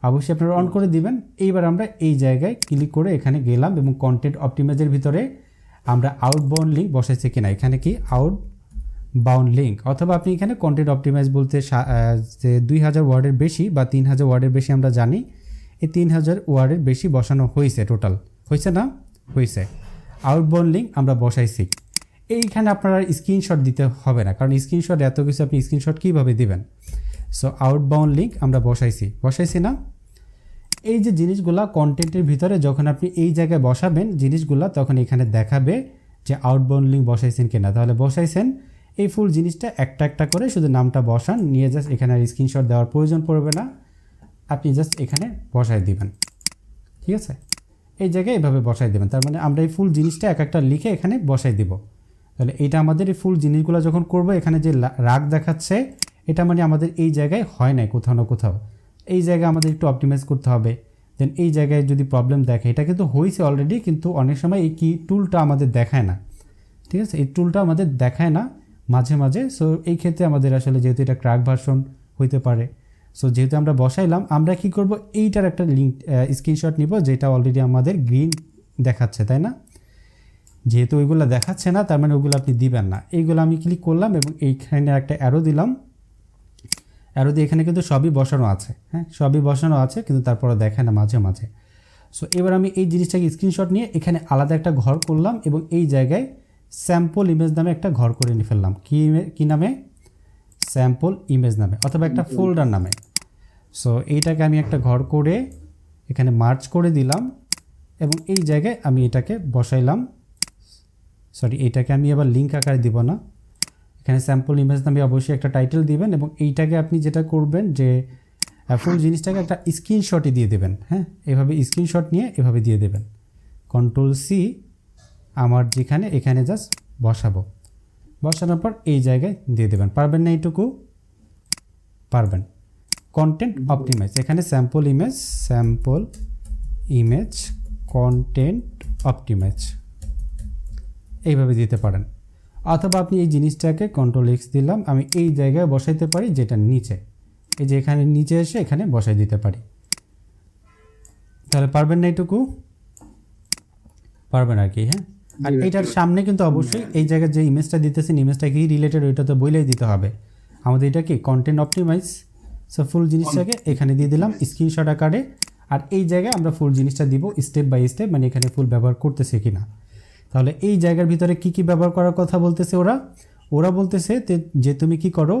অবশ্যই আপনারা অন করে দিবেন। এইবার আমরা এই জায়গায় ক্লিক করে এখানে গেলাম, এবং কন্টেন্ট অপটিমাইজের ভিতরে আমরা আউটবাউন্ড লিঙ্ক বসাইছি কিনা, এখানে কি আউটবাউন্ড লিঙ্ক, অথবা আপনি এখানে কন্টেন্ট অপটিমাইজ বলতে যে 2000 ওয়ার্ডের বেশি বা 3000 ওয়ার্ডের বেশি আমরা জানি, এই 3000 ওয়ার্ডের বেশি বসানো হয়েছে, টোটাল হয়েছে না, হয়েছে। আউটবাউন্ড লিঙ্ক আমরা বসাইছি। এইখানে আপনারা স্ক্রিনশট দিতে হবে না, কারণ স্ক্রিনশট এত কিছু আপনি স্ক্রিনশট কীভাবে দিবেন। সো আউটবাউন্ড লিঙ্ক আমরা বসাইছি না। এই যে জিনিসগুলা কন্টেন্টের ভিতরে যখন আপনি এই জায়গায় বসাবেন জিনিসগুলা, তখন এখানে দেখাবে যে আউটবাউন্ড লিঙ্ক বসাইছেন কিনা। তাহলে বসাইছেন, এই ফুল জিনিসটা একটা একটা করে শুধু নামটা বসান, নিয়ে জাস্ট এখানে আর স্ক্রিনশট দেওয়ার প্রয়োজন পড়বে না, আপনি জাস্ট এখানে বসাই দিবেন। ঠিক আছে, এই জায়গায় এভাবে বসাই দেবেন। তার মানে আমরা এই ফুল জিনিসটা এক একটা লিখে এখানে বসাই দিব। তাহলে এইটা আমাদের এই ফুল জিনিসগুলো যখন করব, এখানে যে রাগ দেখাচ্ছে এটা মানে আমাদের এই জায়গায় হয় নাই কোথাও না কোথাও, এই জায়গায় আমাদের একটু অপটিমাইজ করতে হবে। দেন এই জায়গায় যদি প্রবলেম দেখে, এটা কিন্তু হয়েছে অলরেডি, কিন্তু অনেক সময় এই কি টুলটা আমাদের দেখায় না। ঠিক আছে, এই টুলটা আমাদের দেখায় না মাঝে মাঝে। সো এই ক্ষেত্রে আমাদের আসলে যেহেতু এটা ক্র্যাক ভার্সন হইতে পারে, সো যেহেতু আমরা বসাইলাম, আমরা কি করব, এইটার একটা লিঙ্ক স্ক্রিনশট নিব যেটা অলরেডি আমাদের গ্রিন দেখাচ্ছে, তাই না? যেহেতু ওইগুলো দেখাচ্ছে না, তার মানে ওগুলো আপনি দিবেন না। এইগুলো আমি ক্লিক করলাম এবং এইখানে একটা অ্যারো দিলাম, অ্যারো দিয়ে এখানে কিন্তু সবই বসানো আছে। হ্যাঁ, সবই বসানো আছে, কিন্তু তারপরে দেখায় না মাঝে মাঝে। সো এবার আমি এই জিনিসটাকে স্ক্রিনশট নিয়ে এখানে আলাদা একটা ঘর করলাম, এবং এই জায়গায় স্যাম্পল ইমেজ নামে একটা ঘর করে নিয়ে ফেললাম। কি নামে? স্যাম্পল ইমেজ নামে, অথবা একটা ফোল্ডার নামে। সো এইটাকে আমি একটা ঘর করে এখানে মার্জ করে দিলাম, এবং এই জায়গায় আমি এটাকে বসাইলাম। সরি, এইটাকে আমি আবার লিঙ্ক আকারে দিব না, এখানে স্যাম্পল ইমেজ নামে অবশ্যই একটা টাইটেল দিবেন, এবং এইটাকে আপনি যেটা করবেন যে ফুল জিনিসটাকে একটা স্ক্রিনশটই দিয়ে দেবেন। হ্যাঁ, এভাবে স্ক্রিনশট নিয়ে এভাবে দিয়ে দেবেন। Ctrl+C আমার যেখানে এখানে জাস্ট বসানোর পর এই জায়গায় দিয়ে দেবেন। পারবেন না এইটুকু? পারবেন। কন্টেন্ট অপটিমাইজ, এখানে স্যাম্পল ইমেজ কন্টেন্ট অপটিমাইজ এইভাবে দিতে পারেন, অথবা আপনি এই জিনিসটাকে Ctrl+X দিলাম, আমি এই জায়গায় বসাইতে পারি যেটা নিচে, এই যে এখানে নিচে এসে এখানে বসাই দিতে পারি। তাহলে পারবেন না এইটুকু? পারবেন আর কি। হ্যাঁ, আর এইটার সামনে কিন্তু অবশ্যই এই জায়গায় যে ইমেজটা দিতেছেন, ইমেজটা কি রিলেটেড ওইটা তো বলেই দিতে হবে আমাদের। এটা কি কন্টেন্ট অপটিমাইজ। সো ফুল জিনিসটাকে এখানে দিয়ে দিলাম স্ক্রিনশট আকারে, আর এই জায়গায় আমরা ফুল জিনিসটা দিব স্টেপ বাই স্টেপ, মানে এখানে ফুল ব্যবহার করতেছে কিনা। তাহলে এই জায়গার ভিতরে কি কি ব্যবহার করার কথা বলতেছে ওরা বলতেছে যে তুমি কি করো,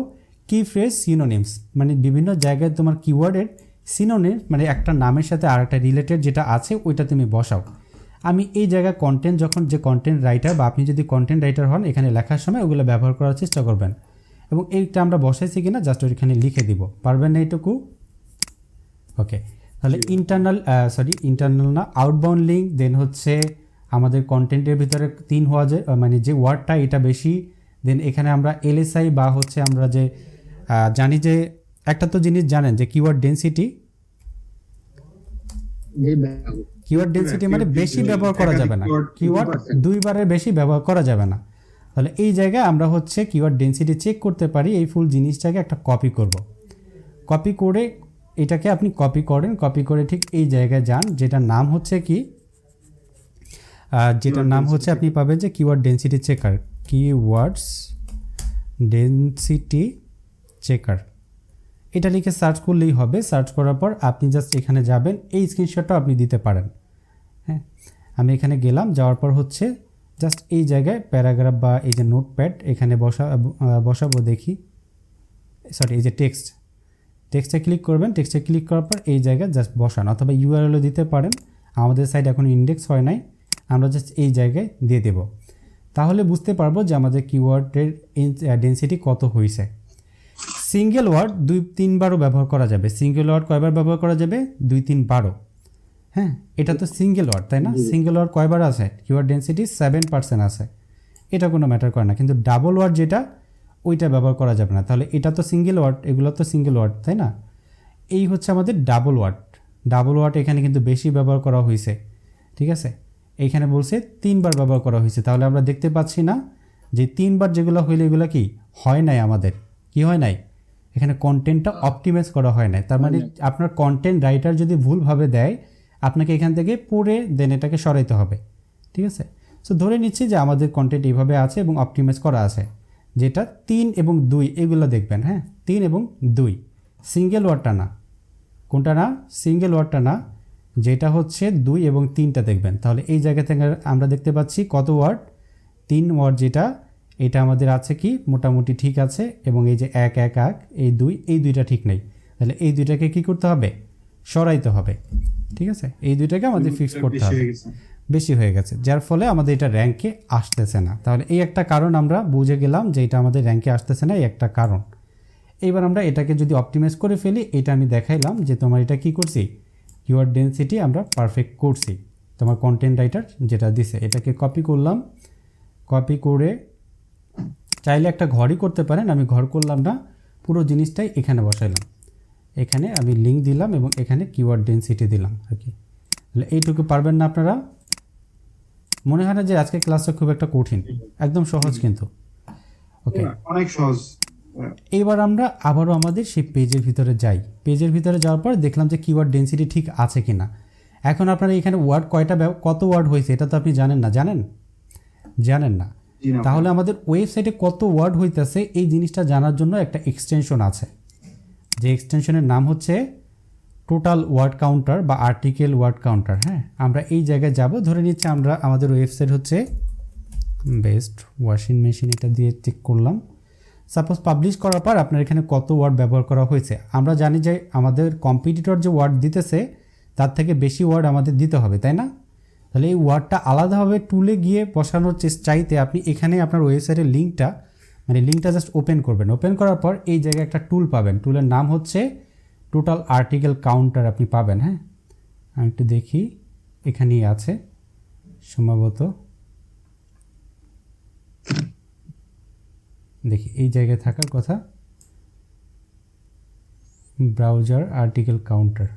কি ফ্রেজ সিনোনিমস, মানে বিভিন্ন জায়গায় তোমার কিওয়ার্ডের সিনোনিম, মানে একটা নামের সাথে আর একটা রিলেটেড যেটা আছে ওইটা তুমি বসাও। আমি এই জায়গায় কন্টেন্ট, যখন যে কন্টেন্ট রাইটার বা আপনি যদি কন্টেন্ট রাইটার হন, এখানে লেখার সময় ওগুলো ব্যবহার করার চেষ্টা করবেন, এবং এইটা আমরা বসাইছি কিনা জাস্ট ওইখানে লিখে দিব। পারবেন না এইটুকু? ওকে, তাহলে ইন্টারনাল না, আউটবাউন্ড লিঙ্ক। দেন হচ্ছে আমাদের কন্টেন্টের ভিতরে 3 হওয়া যায়, মানে যে ওয়ার্ডটা এটা বেশি। দেন এখানে আমরা LSI বা হচ্ছে আমরা যে জানি যে একটা তো জিনিস জানেন যে কিওয়ার্ড ডেন্সিটি, কিওয়ার্ড ডেনসিটি মানে বেশি ব্যবহার করা যাবে না, কিওয়ার্ড 2 বারের বেশি ব্যবহার করা যাবে না। তাহলে এই জায়গায় আমরা হচ্ছে কিওয়ার্ড ডেনসিটি চেক করতে পারি। এই ফুল জিনিসটাকে একটা কপি করব, কপি করে এটাকে আপনি কপি করেন, কপি করে ঠিক এই জায়গায় যান, যেটার নাম হচ্ছে কি, যেটার নাম হচ্ছে আপনি পাবেন যে keyword density checker, keywords density checker. এটা লিখে সার্চ করলেই হবে। সার্চ করার পর আপনি জাস্ট এখানে যাবেন, এই স্ক্রিনশটটা আপনি দিতে পারেন। হ্যাঁ, আমি এখানে গেলাম, যাওয়ার পর হচ্ছে জাস্ট এই জায়গায় প্যারাগ্রাফ বা এই যে নোটপ্যাড এখানে বসাবো দেখি, সরি এই যে টেক্সটে ক্লিক করবেন। টেক্সটে ক্লিক করার পর এই জায়গায় জাস্ট বসান, অথবা ইউআরএলও দিতে পারেন। আমাদের সাইট এখন ইন্ডেক্স হয় নাই, আমরা জাস্ট এই জায়গায় দিয়ে দেব। তাহলে বুঝতে পারবো যে আমাদের কিওয়ার্ডের ডেনসিটি কত হয়েছে। সিঙ্গেল ওয়ার্ড 2-3 বারও ব্যবহার করা যাবে। সিঙ্গেল ওয়ার্ড কয়বার ব্যবহার করা যাবে? 2-3 বারও। হ্যাঁ, এটা তো সিঙ্গেল ওয়ার্ড, তাই না? সিঙ্গেল ওয়ার্ড কয়বার আছে? কিওয়ার্ড ডেনসিটি 7% আছে, এটা কোনো ম্যাটার করে না। কিন্তু ডাবল ওয়ার্ড যেটা, ওইটা ব্যবহার করা যাবে না। তাহলে এটা তো সিঙ্গেল ওয়ার্ড, এগুলো তো সিঙ্গেল ওয়ার্ড, তাই না? এই হচ্ছে আমাদের ডাবল ওয়ার্ড। ডাবল ওয়ার্ড এখানে কিন্তু বেশি ব্যবহার করা হয়েছে, ঠিক আছে? এইখানে বলছে 3 বার ব্যবহার করা হয়েছে। তাহলে আমরা দেখতে পাচ্ছি না যে 3 বার যেগুলো হইলে এগুলো কি হয় নাই, আমাদের কি হয় নাই, এখানে কন্টেন্টটা অপটিমাইজ করা হয় নাই। তার মানে আপনার কন্টেন্ট রাইটার যদি ভুলভাবে দেয়, আপনাকে এখান থেকে পড়ে দেন এটাকে সরাইতে হবে, ঠিক আছে? সো ধরে নিচ্ছি যে আমাদের কন্টেন্ট এইভাবে আছে এবং অপটিমাইজ করা আছে, যেটা 3 এবং 2 এগুলো দেখবেন। হ্যাঁ, 3 এবং 2 সিঙ্গেল ওয়ার্ডটা না, কোনটা না? সিঙ্গেল ওয়ার্ডটা না, যেটা হচ্ছে 2 এবং 3টা দেখবেন। তাহলে এই জায়গা থেকে আমরা দেখতে পাচ্ছি কত ওয়ার্ড, 3 ওয়ার্ড, যেটা এটা আমাদের আছে কি মোটামুটি ঠিক আছে। এবং এই যে 1 1 1 এই 2, এই 2টা ঠিক নেই। তাহলে এই 2টাকে কি করতে হবে? সরাইতে হবে, ঠিক আছে? এই 2টাকে আমাদের ফিক্স করতে হবে, বেশি হয়ে গেছে, যার ফলে আমাদের এটা র্যাঙ্কে আসতেছে না। তাহলে এই একটা কারণ আমরা বুঝে গেলাম যে এটা আমাদের র্যাঙ্কে আসতেছে না, এই একটা কারণ। এইবার আমরা এটাকে যদি অপটিমাইজ করে ফেলি, এটা আমি দেখাইলাম যে তোমার এটা কি করছি, কিওয়ার্ড ডেনসিটি আমরা পারফেক্ট করছি। তোমার কন্টেন্ট রাইটার যেটা দিছে, এটাকে কপি করলাম, কপি করে চাইলে একটা ঘরই করতে পারেন, আমি ঘর করলাম না, পুরো জিনিসটাই এখানে বসাইলাম। এখানে আমি লিঙ্ক দিলাম এবং এখানে কিওয়ার্ড ডেনসিটি দিলাম আর কি। তাহলে এইটুকু পারবেন না আপনারা? মনে হয় না যে আজকে ক্লাসটা খুব একটা কঠিন, একদম সহজ কিন্তু। ওকে, অনেক সহজ। এবার আমরা আবারও আমাদের সেই পেজের ভিতরে যাই। পেজের ভিতরে যাওয়ার পর দেখলাম যে কিওয়ার্ড ডেনসিটি ঠিক আছে কিনা। এখন আপনারা এখানে ওয়ার্ড কত ওয়ার্ড হয়েছে এটা তো আপনি জানেন না, জানেন না। তাহলে আমাদের ওয়েবসাইটে কত ওয়ার্ড হইতেছে এই জিনিসটা জানার জন্য একটা এক্সটেনশন আছে, যে এক্সটেনশনের নাম হচ্ছে টোটাল ওয়ার্ড কাউন্টার বা আর্টিকেল ওয়ার্ড কাউন্টার। হ্যাঁ, আমরা এই জায়গায় যাব। ধরে নিচ্ছি আমরা আমাদের ওয়েবসাইট হচ্ছে বেস্ট ওয়াশিং মেশিন, এটা দিয়ে চেক করলাম। সাপোজ পাবলিশ করার পর আপনার এখানে কত ওয়ার্ড ব্যবহার করা হয়েছে। আমরা জানি যে আমাদের কম্পিটিটর যে ওয়ার্ড দিতেছে তার থেকে বেশি ওয়ার্ড আমাদের দিতে হবে, তাই না? তাহলে এই ওয়ার্ডটা আলাদাভাবে টুলে গিয়ে বসানোর চাইতে আপনি এখানে আপনার ওয়েবসাইটের লিঙ্কটা জাস্ট ওপেন করবেন। ওপেন করার পর এই জায়গায় একটা টুল পাবেন, টুলের নাম হচ্ছে টোটাল আর্টিকেল কাউন্টার আপনি পাবেন। হ্যাঁ, আমি একটু দেখি, এখানেই আছে সম্ভবত, দেখি এই জায়গায় থাকার কথা, ব্রাউজার আর্টিকেল কাউন্টার।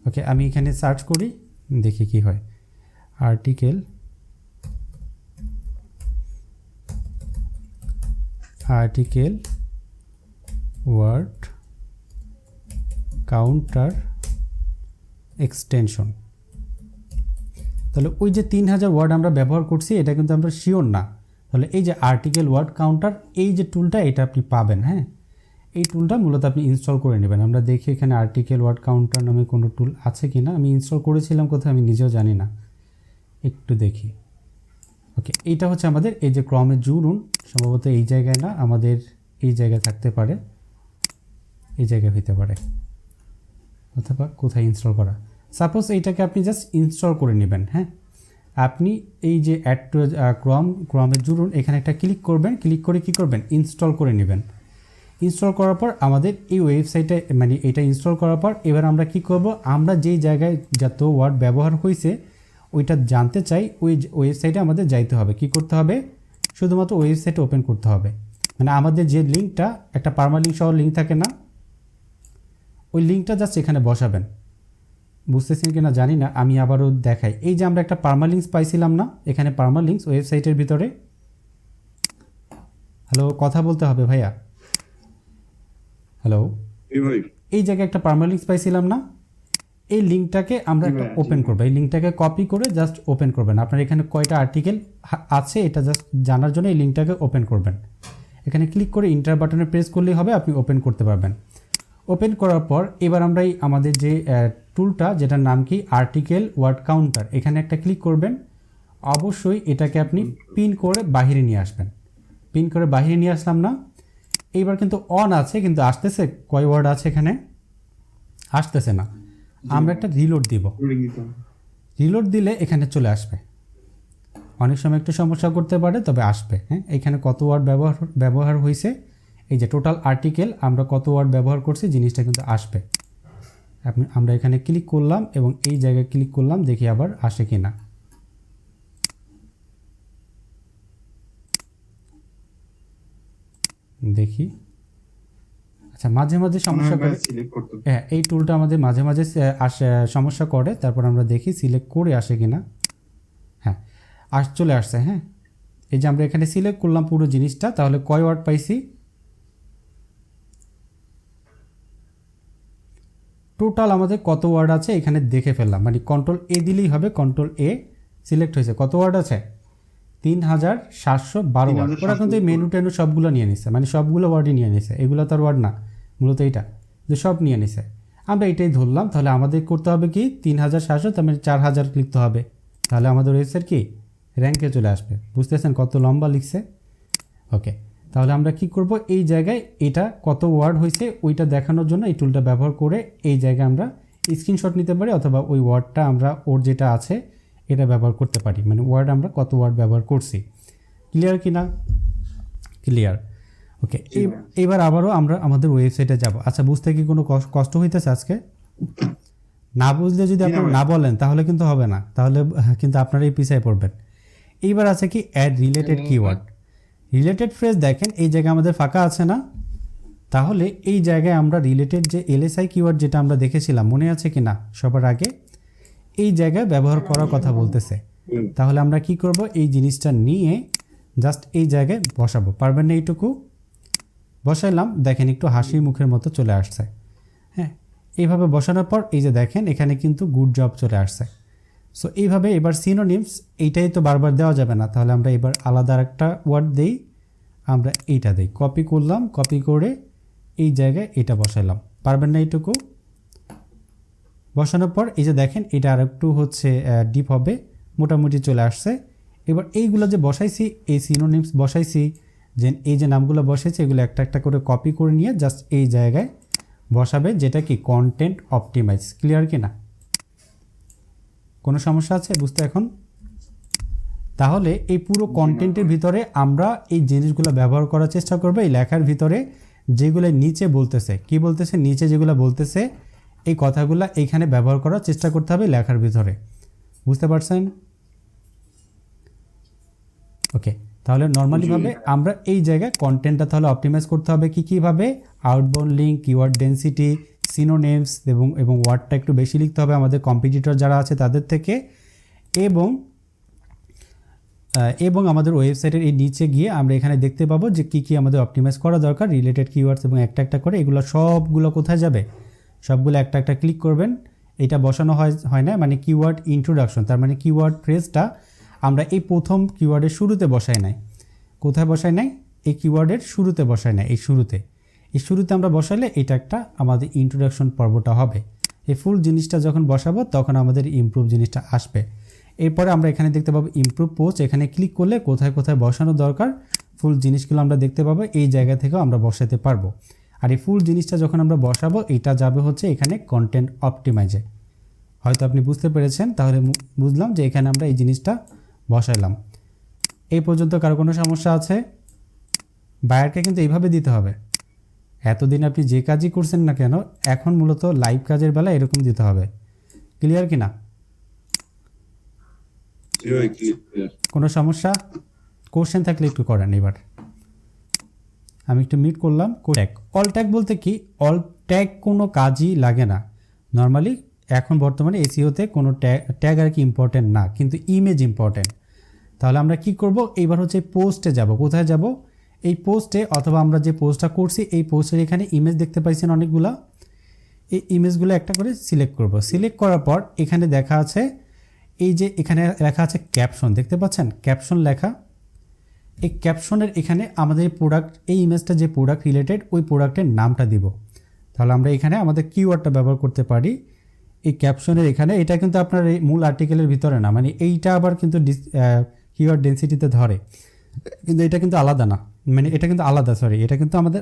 ওকে, আমি এখানে সার্চ করি, দেখি কি হয়। Article word counter extension. তাহলে ওই যে 3000 ওয়ার্ড আমরা ব্যবহার করছি, এটা কিন্তু আমরা শিওর না। তাহলে এই যে আর্টিকেল ওয়ার্ড কাউন্টার, এই যে টুলটা, এটা আপনি পাবেন। হ্যাঁ, এই টুলটা মূলত আপনি ইনস্টল করে নেবেন। আমরা দেখি এখানে আর্টিকেল ওয়ার্ড কাউন্টার নামে কোনো টুল আছে কি না। আমি ইনস্টল করেছিলাম কোথায় আমি নিজেও জানি না, একটু দেখি। ওকে, এইটা হচ্ছে আমাদের এই যে ক্রমে জুড়ুন, সম্ভবত এই জায়গায় না, আমাদের এই জায়গায় থাকতে পারে, এই জায়গায় হইতে পারে, অথবা কোথায় ইনস্টল করা। সাপোজ এইটাকে আপনি জাস্ট ইনস্টল করে নেবেন। হ্যাঁ, আপনি এই যে অ্যাড টু ক্রমে জুড়ুন, এখানে একটা ক্লিক করবেন, ক্লিক করে কি করবেন, ইনস্টল করে নেবেন। ইনস্টল করার পর আমাদের এই ওয়েবসাইটে এটা ইনস্টল করার পর এবার আমরা কি করব, আমরা যেই জায়গায় যত ওয়ার্ড ব্যবহার হয়েছে ওইটা জানতে চাই, ওই ওয়েবসাইটে আমাদের যাইতে হবে। কি করতে হবে, শুধুমাত্র ওয়েবসাইটে ওপেন করতে হবে। আমাদের যে লিঙ্কটা, একটা পারমালিঙ্ক সহ লিঙ্ক থাকে না, ওই লিঙ্কটা জাস্ট এখানে বসাবেন। বুঝতেছেন কিনা জানি না, আমি আবারও দেখাই। এই যে আমরা একটা পার্মালিঙ্কস পাইছিলাম না এখানে, পার্মালিঙ্কস ওয়েবসাইটের ভিতরে। হ্যালো, কথা বলতে হবে ভাইয়া। হ্যালো, এই ভাই এই জায়গায় একটা পার্মালিঙ্কস পাইছিলাম না, এই লিঙ্কটাকে আমরা একটা ওপেন করবো। এই লিঙ্কটাকে কপি করে জাস্ট ওপেন করবেন। আপনার এখানে কয়টা আর্টিকেল আছে এটা জাস্ট জানার জন্য এই লিঙ্কটাকে ওপেন করবেন। এখানে ক্লিক করে ইন্টার বাটনে প্রেস করলেই হবে, আপনি ওপেন করতে পারবেন। ওপেন করার পর এবার আমরা আমাদের যে টুলটা, যেটার নাম কি আর্টিকেল ওয়ার্ড কাউন্টার, এখানে একটা ক্লিক করবেন। অবশ্যই এটাকে আপনি পিন করে বাহিরে নিয়ে আসবেন। পিন করে বাহিরে নিয়ে আসলাম না, এইবার কিন্তু অন আছে কিন্তু আসতেছে কয় ওয়ার্ড আছে এখানে, আসতেছে না। আমরা একটা রিলোড দিব, রিলোড দিলে এখানে চলে আসবে। অনেক সময় একটু সমস্যা করতে পারে, তবে আসবে। হ্যাঁ, এখানে কত ওয়ার্ড ব্যবহার হয়েছে, এই যে টোটাল আর্টিকেল আমরা কত ওয়ার্ড ব্যবহার করছি জিনিসটা কিন্তু আসবে। আমরা এখানে ক্লিক করলাম এবং এই জায়গায় ক্লিক করলাম, দেখি আবার আসে কিনা। দেখি, আচ্ছা মাঝে মাঝে সমস্যা করে। হ্যাঁ, এই টুলটা আমাদের মাঝে মাঝে সমস্যা করে, তারপর আমরা দেখি সিলেক্ট করে আসে কিনা। হ্যাঁ, চলে আসছে। হ্যাঁ, এই যে আমরা এখানে সিলেক্ট করলাম পুরো জিনিসটা, তাহলে কয় ওয়ার্ড পাইছি, টোটাল আমাদের কত ওয়ার্ড আছে এখানে দেখে ফেললাম। মানে কন্ট্রোল এ দিলেই হবে, কন্ট্রোল এ সিলেক্ট হয়েছে। কত ওয়ার্ড আছে, 3712 ওয়ার্ড। ওরা কিন্তু এই মেনু টেনু সবগুলো নিয়ে নিছে, মানে সবগুলো ওয়ার্ডই নিয়ে নিছে। এগুলো তো আর ওয়ার্ড না, মূলত এইটা যে সব নিয়ে নিছে। আমরা এটাই ধরলাম। তাহলে আমাদের করতে হবে কি 3700, তার মানে 4000 লিখতে হবে। তাহলে আমাদের ওয়েবসাইট কি র্যাঙ্কে চলে আসবে। বুঝতেছেন কত লম্বা লিখছে। ওকে, তাহলে আমরা কি করব, এই জায়গায় এটা কত ওয়ার্ড হয়েছে ওইটা দেখানোর জন্য এই টুলটা ব্যবহার করে এই জায়গায় আমরা স্ক্রিনশট নিতে পারি, অথবা ওই ওয়ার্ডটা আমরা ওর যেটা আছে এটা ব্যবহার করতে পারি। মানে ওয়ার্ড আমরা কত ওয়ার্ড ব্যবহার করছি। ক্লিয়ার কি না? ক্লিয়ার। ওকে, এবার আবারও আমরা আমাদের ওয়েবসাইটে যাব। আচ্ছা, বুঝতে কি কোনো কষ্ট হইতেছে আজকে? না বুঝলে যদি আপনি না বলেন তাহলে কিন্তু হবে না, তাহলে কিন্তু আপনারাই পিছায় পড়বেন। এইবার আছে কি add related keyword. Related phrase দেখেন এই জায়গায় আমাদের ফাঁকা আছে না, তাহলে এই জায়গায় আমরা রিলেটেড যে এলএসআই কিওয়ার্ড যেটা আমরা দেখেছিলাম, মনে আছে কি না সবার আগে, এই জায়গায় ব্যবহার করার কথা বলতেছে। তাহলে আমরা কি করব, এই জিনিসটা নিয়ে জাস্ট এই জায়গায় বসাবো। পারবেন না? এইটুকু বসাইলাম, দেখেন একটু হাসি মুখের মতো চলে আসছে। হ্যাঁ, এইভাবে বসানোর পর এই যে দেখেন এখানে কিন্তু গুড জব চলে আসছে। সো এইভাবে এবার সিনোনিমস, এইটাই তো বারবার দেওয়া যাবে না, তাহলে আমরা এবার আলাদা একটা ওয়ার্ড দেই। আমরা এইটা দেই, কপি করলাম, কপি করে এই জায়গায় এটা বসাইলাম। পারবেন না? এইটুকু বসানোর পর এই যে দেখেন এটা আর একটু হচ্ছে ডিপ হবে, মোটামুটি চলে আসছে। এবার এইগুলো যে বসাইছি, এই সিনোনিমস বসাইছি, যে এই যে নামগুলো বসাইছি এগুলো একটা একটা করে কপি করে নিয়ে জাস্ট এই জায়গায় বসাবে, যেটা কি কন্টেন্ট অপটিমাইজ। ক্লিয়ার কি না? কোনো সমস্যা আছে বুঝতে এখন? তাহলে এই পুরো কন্টেন্টের ভিতরে আমরা এই জিনিসগুলো ব্যবহার করার চেষ্টা করব। এই লেখার ভিতরে যেগুলো নিচে বলতেছে, কি বলতেছে, নিচে যেগুলো বলতেছে এই কথাগুলো এইখানে ব্যবহার করার চেষ্টা করতে হবে লেখার ভিতরে। বুঝতে পারছেন? ওকে, তাহলে নর্মালিভাবে আমরা এই জায়গায় কন্টেন্টটা তাহলে অপটিমাইজ করতে হবে কীভাবে, outbound link, keyword density, synonyms এবং ওয়ার্ডটা একটু বেশি লিখতে হবে আমাদের কম্পিটিটর যারা আছে তাদের থেকে, এবং আমাদের ওয়েবসাইটের এই নিচে গিয়ে আমরা এখানে দেখতে পাবো যে কী আমাদের অপটিমাইজ করা দরকার, রিলেটেড কিওয়ার্ডস, এবং একটা একটা করে এগুলো সবগুলো কোথায় যাবে, সবগুলো একটা একটা ক্লিক করবেন। এটা বসানো হয় না, মানে কিওয়ার্ড ইন্ট্রোডাকশন, তার মানে কিওয়ার্ড ফ্রেজটা আমরা এই প্রথম কিওয়ার্ডের শুরুতে বসাই নাই। কোথায় বসাই নাই? এই কিওয়ার্ডের শুরুতে বসাই নাই, এই শুরুতে আমরা বসাইলে এটা একটা আমাদের ইন্ট্রোডাকশন পর্বটা হবে। এই ফুল জিনিসটা যখন বসাবো তখন আমাদের ইমপ্রুভ জিনিসটা আসবে। এরপরে আমরা এখানে দেখতে পাবো ইমপ্রুভ পোস্ট, এখানে ক্লিক করলে কোথায় কোথায় বসানো দরকার ফুল জিনিসগুলো আমরা দেখতে পাবো, এই জায়গা থেকেও আমরা বসাতে পারবো। আর এই ফুল জিনিসটা যখন আমরা বসাবো এটা যাবে হচ্ছে এখানে কন্টেন্ট অপটিমাইজে। হয়তো আপনি বুঝতে পেরেছেন, তাহলে বুঝলাম যে এখানে আমরা এই জিনিসটা বসাইলাম। এই পর্যন্ত কারো কোনো সমস্যা আছে? বায়ারকে কিন্তু এইভাবে দিতে হবে। এতদিন আপনি যে কাজই করছেন না কেন, এখন মূলত লাইভ কাজের বেলা এরকম দিতে হবে। ক্লিয়ার কি না? কোনো সমস্যা? কোশ্চেন থাকলে একটু করেন। এবার আমি একটু মিট করলাম। ট্যাগ, অল ট্যাগ বলতে কি, অল ট্যাগ কোনো কাজই লাগে না। নর্মালি এখন বর্তমানে এসইওতে কোনো ট্যাগ আর কি ইম্পর্টেন্ট না, কিন্তু ইমেজ ইম্পর্টেন্ট। তাহলে আমরা কি করব, এইবার হচ্ছে পোস্টে যাব। কোথায় যাব? এই পোস্টে, অথবা আমরা যে পোস্টটা করছি এই পোস্টের এখানে ইমেজ দেখতে পাইছেন অনেকগুলা, এই ইমেজগুলো একটা করে সিলেক্ট করব। সিলেক্ট করার পর এখানে দেখা আছে, এই যে এখানে লেখা আছে ক্যাপশন, দেখতে পাচ্ছেন ক্যাপশন লেখা। এই ক্যাপশনের এখানে আমাদের প্রোডাক্ট, এই ইমেজটা যে প্রোডাক্ট রিলেটেড ওই প্রোডাক্টের নামটা দিব। তাহলে আমরা এখানে আমাদের কিওয়ার্ডটা ব্যবহার করতে পারি এই ক্যাপশনের এখানে। এটা কিন্তু আপনার এই মূল আর্টিকেলের ভিতরে না, মানে এইটা আবার কিন্তু কিওয়ার্ড ডেন্সিটিতে ধরে, কিন্তু এটা কিন্তু আলাদা না, মানে এটা কিন্তু আলাদা, সরি এটা কিন্তু আমাদের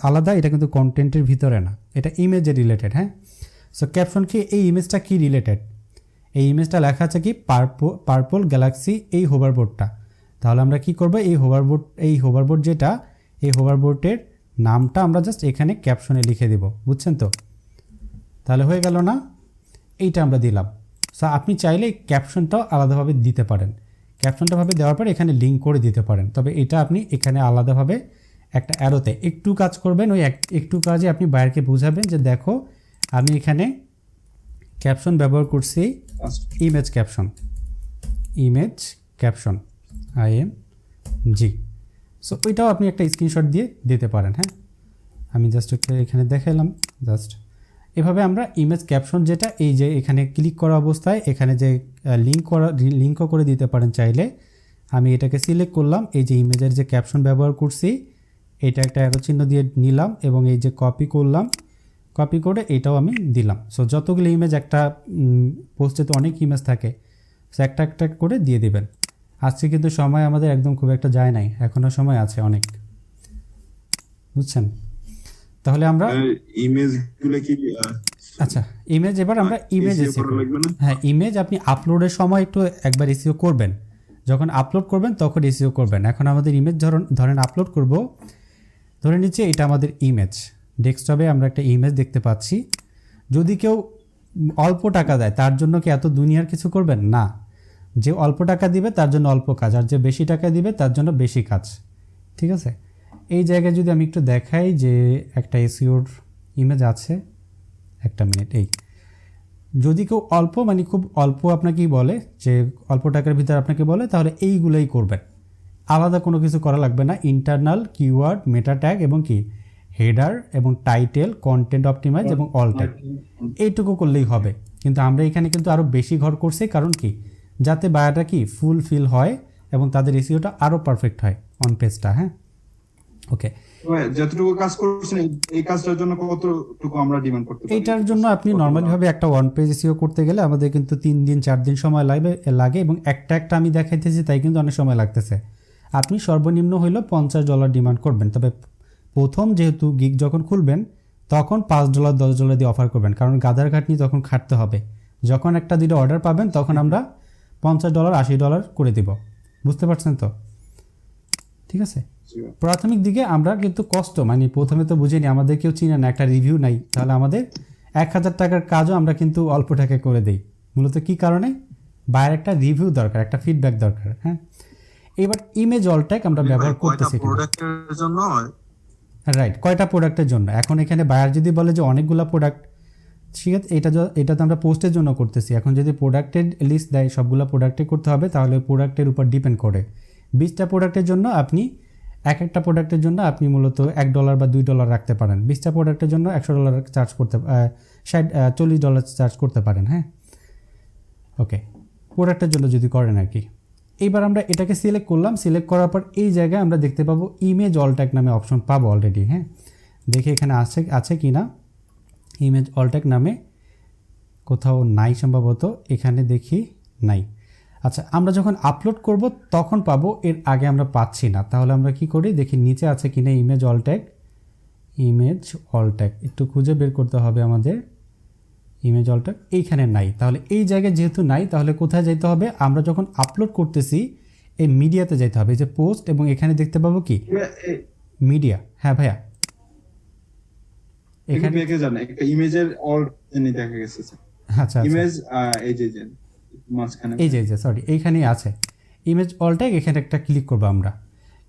আলাদা, এটা কিন্তু কন্টেন্টের ভিতরে না, এটা ইমেজের রিলেটেড। হ্যাঁ, সো ক্যাপশন কি, এই ইমেজটা কি রিলেটেড, এই ইমেজটা লেখা আছে কি পার্পল গ্যালাক্সি এই হোভারবোর্ডটা। তাহলে আমরা কি করব, এই হোভারবোর্ড যেটা, এই হোভারবোর্ডের নামটা আমরা জাস্ট এখানে ক্যাপশনে লিখে দেব, বুঝছেন তো? তাহলে হয়ে গেল না, এইটা আমরা দিলাম। সো আপনি চাইলে ক্যাপশনটাও আলাদাভাবে দিতে পারেন, ক্যাপশনটা ভাবে দেওয়ার পর এখানে লিঙ্ক করে দিতে পারেন, তবে এটা আপনি এখানে আলাদাভাবে একটা অ্যারোতে একটু কাজ করবেন, ওই একটু কাজে আপনি বাইরকে বুঝাবেন যে দেখো আমি এখানে ক্যাপশন ব্যবহার করছি, ইমেজ ক্যাপশন IMG। সো ওইটাও আপনি একটা স্ক্রিনশট দিয়ে দিতে পারেন। হ্যাঁ, আমি জাস্ট এখানে দেখালাম, জাস্ট এভাবে আমরা ইমেজ ক্যাপশন যেটা, এই যে এখানে ক্লিক করা অবস্থায় এখানে যে লিঙ্কও করে দিতে পারেন চাইলে। আমি এটাকে সিলেক্ট করলাম, এই যে ইমেজের যে ক্যাপশন ব্যবহার করছি এটা একটা অ্যারো চিহ্ন দিয়ে নিলাম, এবং এই যে কপি করলাম, কপি করে এটাও আমি দিলাম। সো যতগুলো ইমেজ, একটা পোস্টে তো অনেক ইমেজ থাকে, সো একটা একটা করে দিয়ে দিবেন। আজকে কিন্তু সময় আমাদের একদম খুব একটা যায় নাই, এখনও সময় আছে অনেক, বুঝছেন? তাহলে আমরা ইমেজগুলো কি আচ্ছা ইমেজ, এবার আমরা ইমেজ SEO করা লাগবে না? হ্যাঁ, ইমেজ আপনি আপলোডের সময় একটু একবার এসইও করবেন, যখন আপলোড করবেন তখন এসইও করবেন। এখন আমাদের ইমেজ ধরেন আপলোড করব, ধরে নিচ্ছে এটা আমাদের ইমেজ, ডেস্কটপে আমরা একটা ইমেজ দেখতে পাচ্ছি। যদি কেউ অল্প টাকা দেয় তার জন্য কি এত দুনিয়ার কিছু করবেন না, যে অল্প টাকা দিবে তার জন্য অল্প কাজ, আর যে বেশি টাকা দিবে তার জন্য বেশি কাজ, ঠিক আছে? এই জায়গায় যদি আমি একটু দেখাই যে একটা এসইওর ইমেজ আছে, একটা মিনিট, এই যদি কেউ অল্প, মানে খুব অল্প আপনাকেই বলে, যে অল্প টাকার ভিতরে আপনাকে বলে, তাহলে এইগুলোই করবেন, আলাদা কোনো কিছু করা লাগবে না। ইন্টারনাল কিওয়ার্ড, মেটা ট্যাগ এবং কি হেডার এবং টাইটেল, কন্টেন্ট অপটিমাইজ এবং অল ট্যাগ, এইটুকু করলেই হবে। কিন্তু আমরা এখানে কিন্তু আরও বেশি ঘর করছি, কারণ কি, যাতে বায়োটা কি ফুলফিল হয় এবং তাদের এসইওটা আরও পারফেক্ট হয় অন পেজটা। হ্যাঁ, ওকে, যতটুকু কাজ করছেন এই কাজটার জন্য কতটুকু আমরা ডিমান্ড করতে পারি? এইটার জন্য আপনি নর্মালিভাবে একটা ওয়ান পেজ এসইও করতে গেলে আমাদের কিন্তু 3 দিন 4 দিন সময় লাগে, এবং একটা আমি দেখাইতেছি তাই কিন্তু অনেক সময় লাগতেছে। আপনি সর্বনিম্ন হইলেও $50 ডিমান্ড করবেন, তবে প্রথম যেহেতু গিগ যখন খুলবেন তখন $5 $10 দিয়ে অফার করবেন, কারণ গাদার খাটনি তখন খাটতে হবে। যখন একটা দুটো অর্ডার পাবেন তখন আমরা $50 $80 করে দিব, বুঝতে পারছেন তো? ঠিক আছে, প্রাথমিক দিকে আমরা কিন্তু কষ্ট, মানে প্রথমে তো বুঝিনি, আমাদের কেউ চিনে না, একটা রিভিউ নাই, তাহলে আমাদের 1000 টাকার কাজও আমরা কিন্তু অল্প টাকায় করে দেই। মূলত কি কারণে, বাইরে একটা রিভিউ দরকার, একটা ফিডব্যাক দরকার। হ্যাঁ, এবার ইমেজ অল ট্যাগ আমরা ব্যবহার করতেছি রাইট, কয়টা প্রোডাক্টের জন্য। এখন এখানে বায়ার যদি বলে যে অনেকগুলো প্রোডাক্ট, ঠিক আছে, এটা তো আমরা পোস্টের জন্য করতেছি। এখন যদি প্রোডাক্টের লিস্ট দেয়, সবগুলো প্রোডাক্টে করতে হবে, তাহলে প্রোডাক্টের উপর ডিপেন্ড করে। 20টা প্রোডাক্টের জন্য আপনি একটা প্রোডাক্টের জন্য আপনি মূলত $1 বা $2 রাখতে পারেন। 20টা প্রোডাক্টের জন্য $100 চার্জ করতে, $40 চার্জ করতে পারেন। হ্যাঁ, ওকে, প্রোডাক্টের জন্য যদি করেন আর কি। এইবার আমরা এটাকে সিলেক্ট করলাম, সিলেক্ট করার পর এই জায়গায় আমরা দেখতে পাবো ইমেজ অল ট্যাগ নামে অপশন পাবো অলরেডি। হ্যাঁ, দেখি এখানে আছে কি না, ইমেজ অল ট্যাগ নামে কোথাও নাই সম্ভবত, এখানে দেখি নাই। আচ্ছা, আমরা যখন আপলোড করব তখন পাবো, এর আগে আমরা পাচ্ছি না। তাহলে আমরা কি করি, দেখি নিচে আছে কিনা ইমেজ অল ট্যাগ, একটু খুঁজে বের করতে হবে আমাদের। ইমেজ অল ট্যাগ এইখানে নাই, তাহলে এই জায়গায় যেহেতু নাই, তাহলে কোথায় যেতে হবে, আমরা যখন আপলোড করতেছি এই মিডিয়াতে যেতে হবে, এই যে পোস্ট, এবং এখানে দেখতে পাবো কি মিডিয়া। হ্যাঁ ভাইয়া, এখানে দেখে জানেন একটা ইমেজের অল এনে দেখা গেছে। আচ্ছা, ইমেজ এই যে মাঝখানে, এই যে সরি, এইখানেই আছে ইমেজ অল ট্যাগ। এখানে একটা ক্লিক করব, আমরা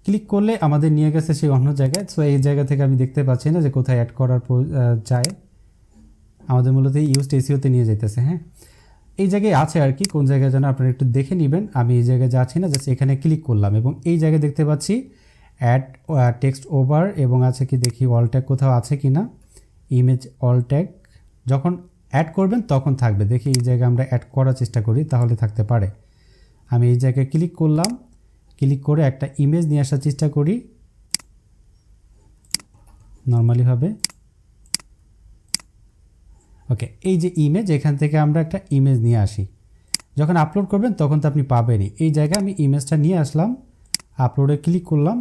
ক্লিক করলে আমাদের নিয়ে গেছে সেই অন্য জায়গায়। সো এই জায়গা থেকে আমি দেখতে পাচ্ছি না যে কোথায় অ্যাড করার যায়। আমাদের মূলত ইউজড এসিওতে নিয়ে যাইতেছে। হ্যাঁ, এই জায়গায় আছে আর কি, কোন জায়গায় যেন আপনারা একটু দেখে নেবেন। আমি এই জায়গায় যাচ্ছি না, জাস্ট এখানে ক্লিক করলাম এবং এই জায়গায় দেখতে পাচ্ছি অ্যাড টেক্সট ওভার এবং আছে কি দেখি অল ট্যাগ কোথাও আছে কি না, ইমেজ অল ট্যাগ যখন অ্যাড করবেন তখন থাকবে। দেখি এই জায়গায় আমরা অ্যাড করার চেষ্টা করি, তাহলে থাকতে পারে। আমি এই জায়গায় ক্লিক করলাম, ক্লিক করে একটা ইমেজ নিয়ে আসার চেষ্টা করি নর্মালিভাবে। ওকে, এই যে ইমেজ, এখান থেকে আমরা একটা ইমেজ নিয়ে আসি। যখন আপলোড করবেন তখন তো আপনি পাবেনই। এই জায়গায় আমি ইমেজটা নিয়ে আসলাম, আপলোডে ক্লিক করলাম।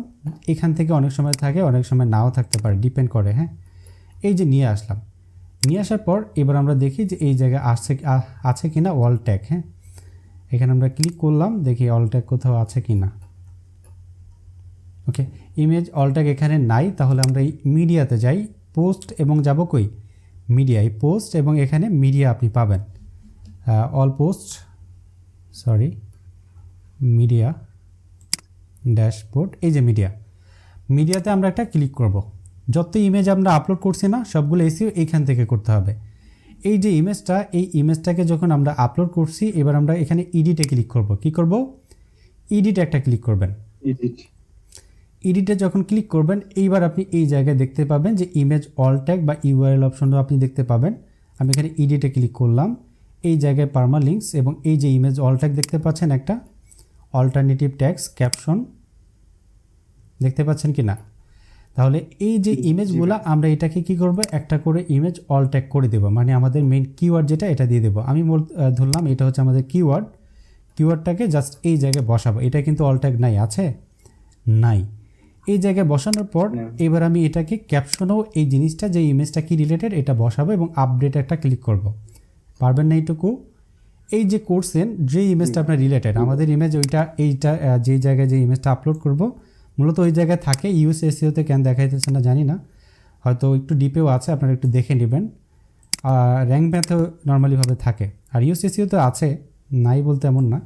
এখান থেকে অনেক সময় থাকে, অনেক সময় নাও থাকতে পারে, ডিপেন্ড করে। হ্যাঁ, এই যে নিয়ে আসলাম, নিয়ে আসার পর এবার আমরা দেখি যে এই জায়গায় আছে কি না অল ট্যাগ। হ্যাঁ, এখানে আমরা ক্লিক করলাম, দেখি অল ট্যাগ কোথাও আছে কি না। ওকে, ইমেজ অল ট্যাগ এখানে নাই, তাহলে আমরা এই মিডিয়াতে যাই, পোস্ট এবং যাব কই মিডিয়ায়, পোস্ট এবং এখানে মিডিয়া আপনি পাবেন। All post, sorry, media dashboard, এই যে মিডিয়াতে আমরা একটা ক্লিক করব। যত ইমেজ আমরা আপলোড করছি না সবগুলো এসিও এইখান থেকে করতে হবে। এই যে ইমেজটা, এই ইমেজটাকে যখন আমরা আপলোড করছি, এবার আমরা এখানে এডিটে ক্লিক করব। কি করব? এডিটে একটা ক্লিক করবেন। এডিটে যখন ক্লিক করবেন, এইবার আপনি এই জায়গায় দেখতে পাবেন যে ইমেজ অল ট্যাগ বা ইউআরএল অপশনটা আপনি দেখতে পাবেন। আমি এখানে এডিটে ক্লিক করলাম, এই জায়গায় পারমালিঙ্কস এবং এই যে ইমেজ অল ট্যাগ দেখতে পাচ্ছেন, একটা অল্টারনেটিভ ট্যাক্স ক্যাপশন দেখতে পাচ্ছেন কি না? তাহলে এই যে ইমেজগুলো আমরা এটাকে কি করব, একটা করে ইমেজ অল ট্যাগ করে দেব, মানে আমাদের মেইন কিওয়ার্ড যেটা এটা দিয়ে দেবো। আমি ধরলাম এটা হচ্ছে আমাদের কিওয়ার্ডটাকে জাস্ট এই জায়গায় বসাবো। এটা কিন্তু অল ট্যাগ নাই, আছে নাই, এই জায়গায় বসানোর পর এবার আমি এটাকে ক্যাপশনেও এই জিনিসটা যে ইমেজটা কি রিলেটেড এটা বসাবো এবং আপডেট একটা ক্লিক করব। পারবেন না এইটুকু? এই যে করছেন যে ইমেজটা আপনার রিলেটেড, আমাদের ইমেজ এইটা যে জায়গায় যে ইমেজটা আপলোড করব মূলত ওই জায়গায় থাকে। ইউএস এসইওতে কেন দেখাইতেছে না জানি না, হয়তো একটু ডিপেও আছে, আপনারা একটু দেখে নেবেন। র্যাঙ্ক ম্যাথেও নর্মালিভাবে থাকে, আর ইউএস এসইওতে আছে, নাই বলতে এমন না।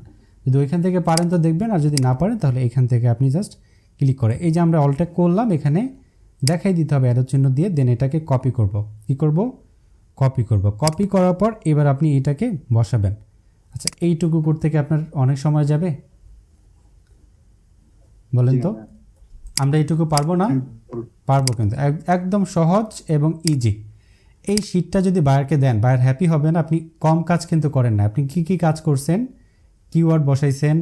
যদি ওইখান থেকে পারেন তো দেখবেন, আর যদি না পারেন তাহলে এইখান থেকে আপনি জাস্ট ক্লিক করে এই যে আমরা অল ট্যাগ করলাম, এখানে দেখাই দিতে হবে অ্যারো চিহ্ন দিয়ে, দেন এটাকে কপি করব। কি করব? কপি করব। কপি করার পর এবার আপনি এটাকে বসাবেন। আচ্ছা, এইটুকু করতে কি আপনার অনেক সময় যাবে বলেন তো? আমরা এইটুকু পারবো না? পারবো, কিন্তু একদম সহজ এবং ইজি। এই শিটটা যদি বায়ারকে দেন, বায়ার হ্যাপি হবেন। আপনি কম কাজ কিন্তু করেন না। আপনি কি কাজ করছেন? কিওয়ার্ড বসাইছেন,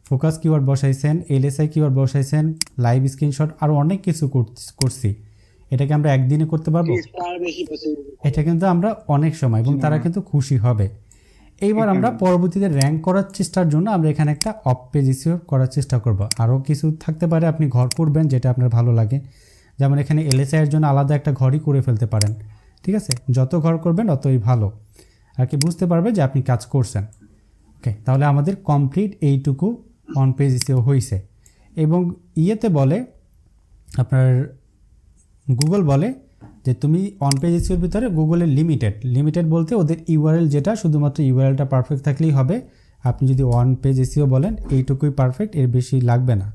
ফোকাস কিওয়ার্ড বসাইছেন, এলএসআই কিওয়ার্ড বসাইছেন, লাইভ স্ক্রিনশট, আরও অনেক কিছু করছি। এটাকে আমরা একদিনে করতে পারবো? এটা কিন্তু আমরা অনেক সময়, এবং তারা কিন্তু খুশি হবে। এইবার আমরা পরবর্তীতে র্যাঙ্ক করার চেষ্টার জন্য আমরা এখানে একটা অফ পেজ এসইও করার চেষ্টা করব। আরও কিছু থাকতে পারে, আপনি ঘর করবেন যেটা আপনার ভালো লাগে। যেমন এখানে এলএসআই এর জন্য আলাদা একটা ঘরই করে ফেলতে পারেন। ঠিক আছে, যত ঘর করবেন ততই ভালো, আর কি বুঝতে পারবে যে আপনি কাজ করছেন। ওকে, তাহলে আমাদের কমপ্লিট এইটুকু অন পেজ এসইও হয়েছে। এবং ইয়েতে বলে, আপনার গুগল বলে যে তুমি অন পেজ এসইওর ভিতরে গুগলের লিমিটেড বলতে ওদের ইউআরএল যেটা, শুধুমাত্র ইউআরএলটা পারফেক্ট থাকলেই হবে। আপনি যদি অন পেজ এসইও বলেন, এইটুকুই পারফেক্ট, এর বেশি লাগবে না।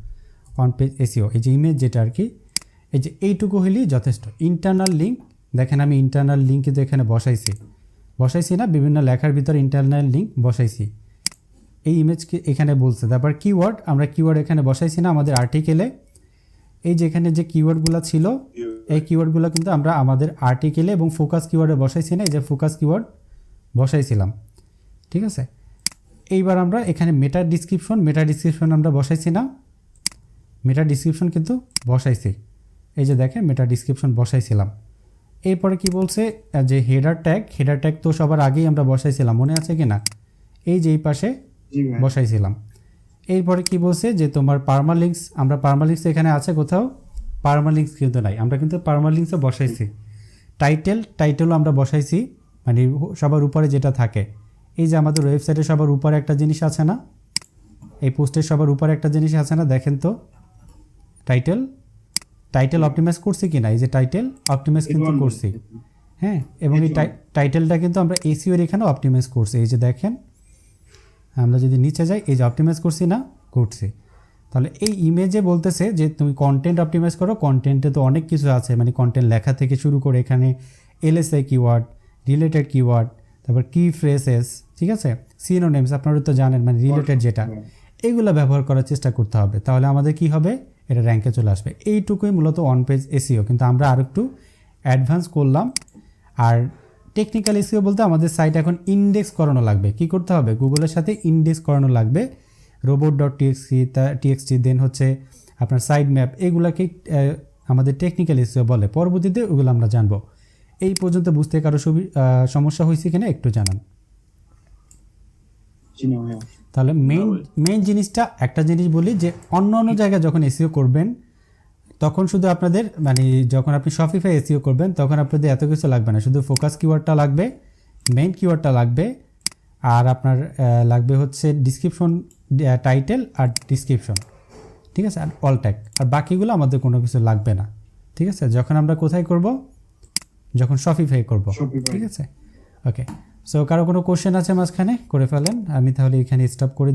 অন পেজ এসইও এই যে ইমেজ যেটা আর কি, এই যে এইটুকু হলেই যথেষ্ট। ইন্টারনাল লিঙ্ক দেখেন, আমি ইন্টারনাল লিঙ্ক কিন্তু এখানে বসাইছি না, বিভিন্ন লেখার ভিতরে ইন্টারনাল লিঙ্ক বসাইছি। এই ইমেজকে এখানে বলছে। তারপর কিওয়ার্ড, আমরা কিওয়ার্ড এখানে বসাইছি না আমাদের আর্টিকেলে। এই যে এখানে যে কিওয়ার্ডগুলো ছিল, এই কিওয়ার্ডগুলো কিন্তু আমরা আমাদের আর্টিকেলে এবং ফোকাস কিওয়ার্ডে বসাইছি না, এই যে ফোকাস কিওয়ার্ড বসাইছিলাম। ঠিক আছে, এইবার আমরা এখানে মেটা ডিসক্রিপশন আমরা বসাইছি না, মেটা ডিসক্রিপশন কিন্তু বসাইছি। এই যে দেখেন মেটা ডিসক্রিপশন বসাইছিলাম। এরপরে কি বলছে যে হেডার ট্যাগ তো সবার আগেই আমরা বসাইছিলাম, মনে আছে কি না? এই যে এই পাশে বসাইছিলাম। এরপরে কি বলছে যে তোমার পারমালিঙ্কস, আমরা পারমালিঙ্কস এখানে আছে কোথাও? পারমালিঙ্কস কিন্তু নাই, আমরা কিন্তু পারমালিঙ্কসও বসাইছি। টাইটেলও আমরা বসাইছি, মানে সবার উপরে যেটা থাকে। এই যে আমাদের ওয়েবসাইটে সবার উপরে একটা জিনিস আছে না, এই পোস্টের সবার উপরে একটা জিনিস আছে না, দেখেন তো টাইটেল অপটিমাইজ করছি কিনা। এই যে টাইটেল অপটিমাইজ কিন্তু করছি, হ্যাঁ। এবং এই টাইটেলটা কিন্তু আমরা এসইওর এখানে অপটিমাইজ করছি। এই যে দেখেন, আমরা যদি নিচে যাই, এই যে অপটিমাইজ করছি না, করছি। তাহলে এই ইমেজে বলতেছে যে তুমি কন্টেন্ট অপটিমাইজ করো। কন্টেন্টে তো অনেক কিছু আছে, মানে কন্টেন্ট লেখা থেকে শুরু করে এখানে এলএসআই কিওয়ার্ড, রিলেটেড কিওয়ার্ড, তারপর কি ফ্রেসেস, ঠিক আছে, সিনোনিমস আপনারা তো জানেন মানে রিলেটেড যেটা, এগুলো ব্যবহার করার চেষ্টা করতে হবে। তাহলে আমাদের কি হবে, এটা র্যাঙ্কে চলে আসবে। এইটুকুই মূলত অন পেজ এসইও, কিন্তু আমরা আর একটু অ্যাডভান্স করলাম। আর টেকনিক্যাল এসইও বলতে আমাদের সাইট এখন ইন্ডেক্স করানো লাগবে। কি করতে হবে, গুগলের সাথে ইন্ডেক্স করানো লাগবে। robot.txt দেন হচ্ছে আপনার সাইড ম্যাপ, এগুলাকে আমাদের টেকনিক্যাল এসইও বলে। পরবর্তীতে ওগুলো আমরা জানবো। এই পর্যন্ত বুঝতে কারো সমস্যা হয়েছে কিনা একটু জানান। চিনি ভাইয়া। তাহলে মেইন জিনিসটা একটা জিনিস বলি যে অন্য জায়গায় যখন এসইও করবেন তখন শুধু আপনাদের মানে যখন আপনি শপিফাই এসইও করবেন তখন আপনাদের এত কিছু লাগবে না, শুধু ফোকাস কিওয়ার্ডটা লাগবে, মেইন কিওয়ার্ডটা লাগবে, আর আপনার লাগবে হচ্ছে ডিসক্রিপশন, টাইটেল আর ডিসক্রিপশন, ঠিক আছে, আর অল ট্যাগ, আর বাকিগুলো আমাদের কোনো কিছু লাগবে না। ঠিক আছে, যখন আমরা কোথায় করব, যখন শপিফাই করব, Shopify। ঠিক আছে। ওকে, সো কারো কোনো কোশ্চেন আছে মাঝখানে করে ফেলেন, আমি তাহলে এখানে স্টপ করে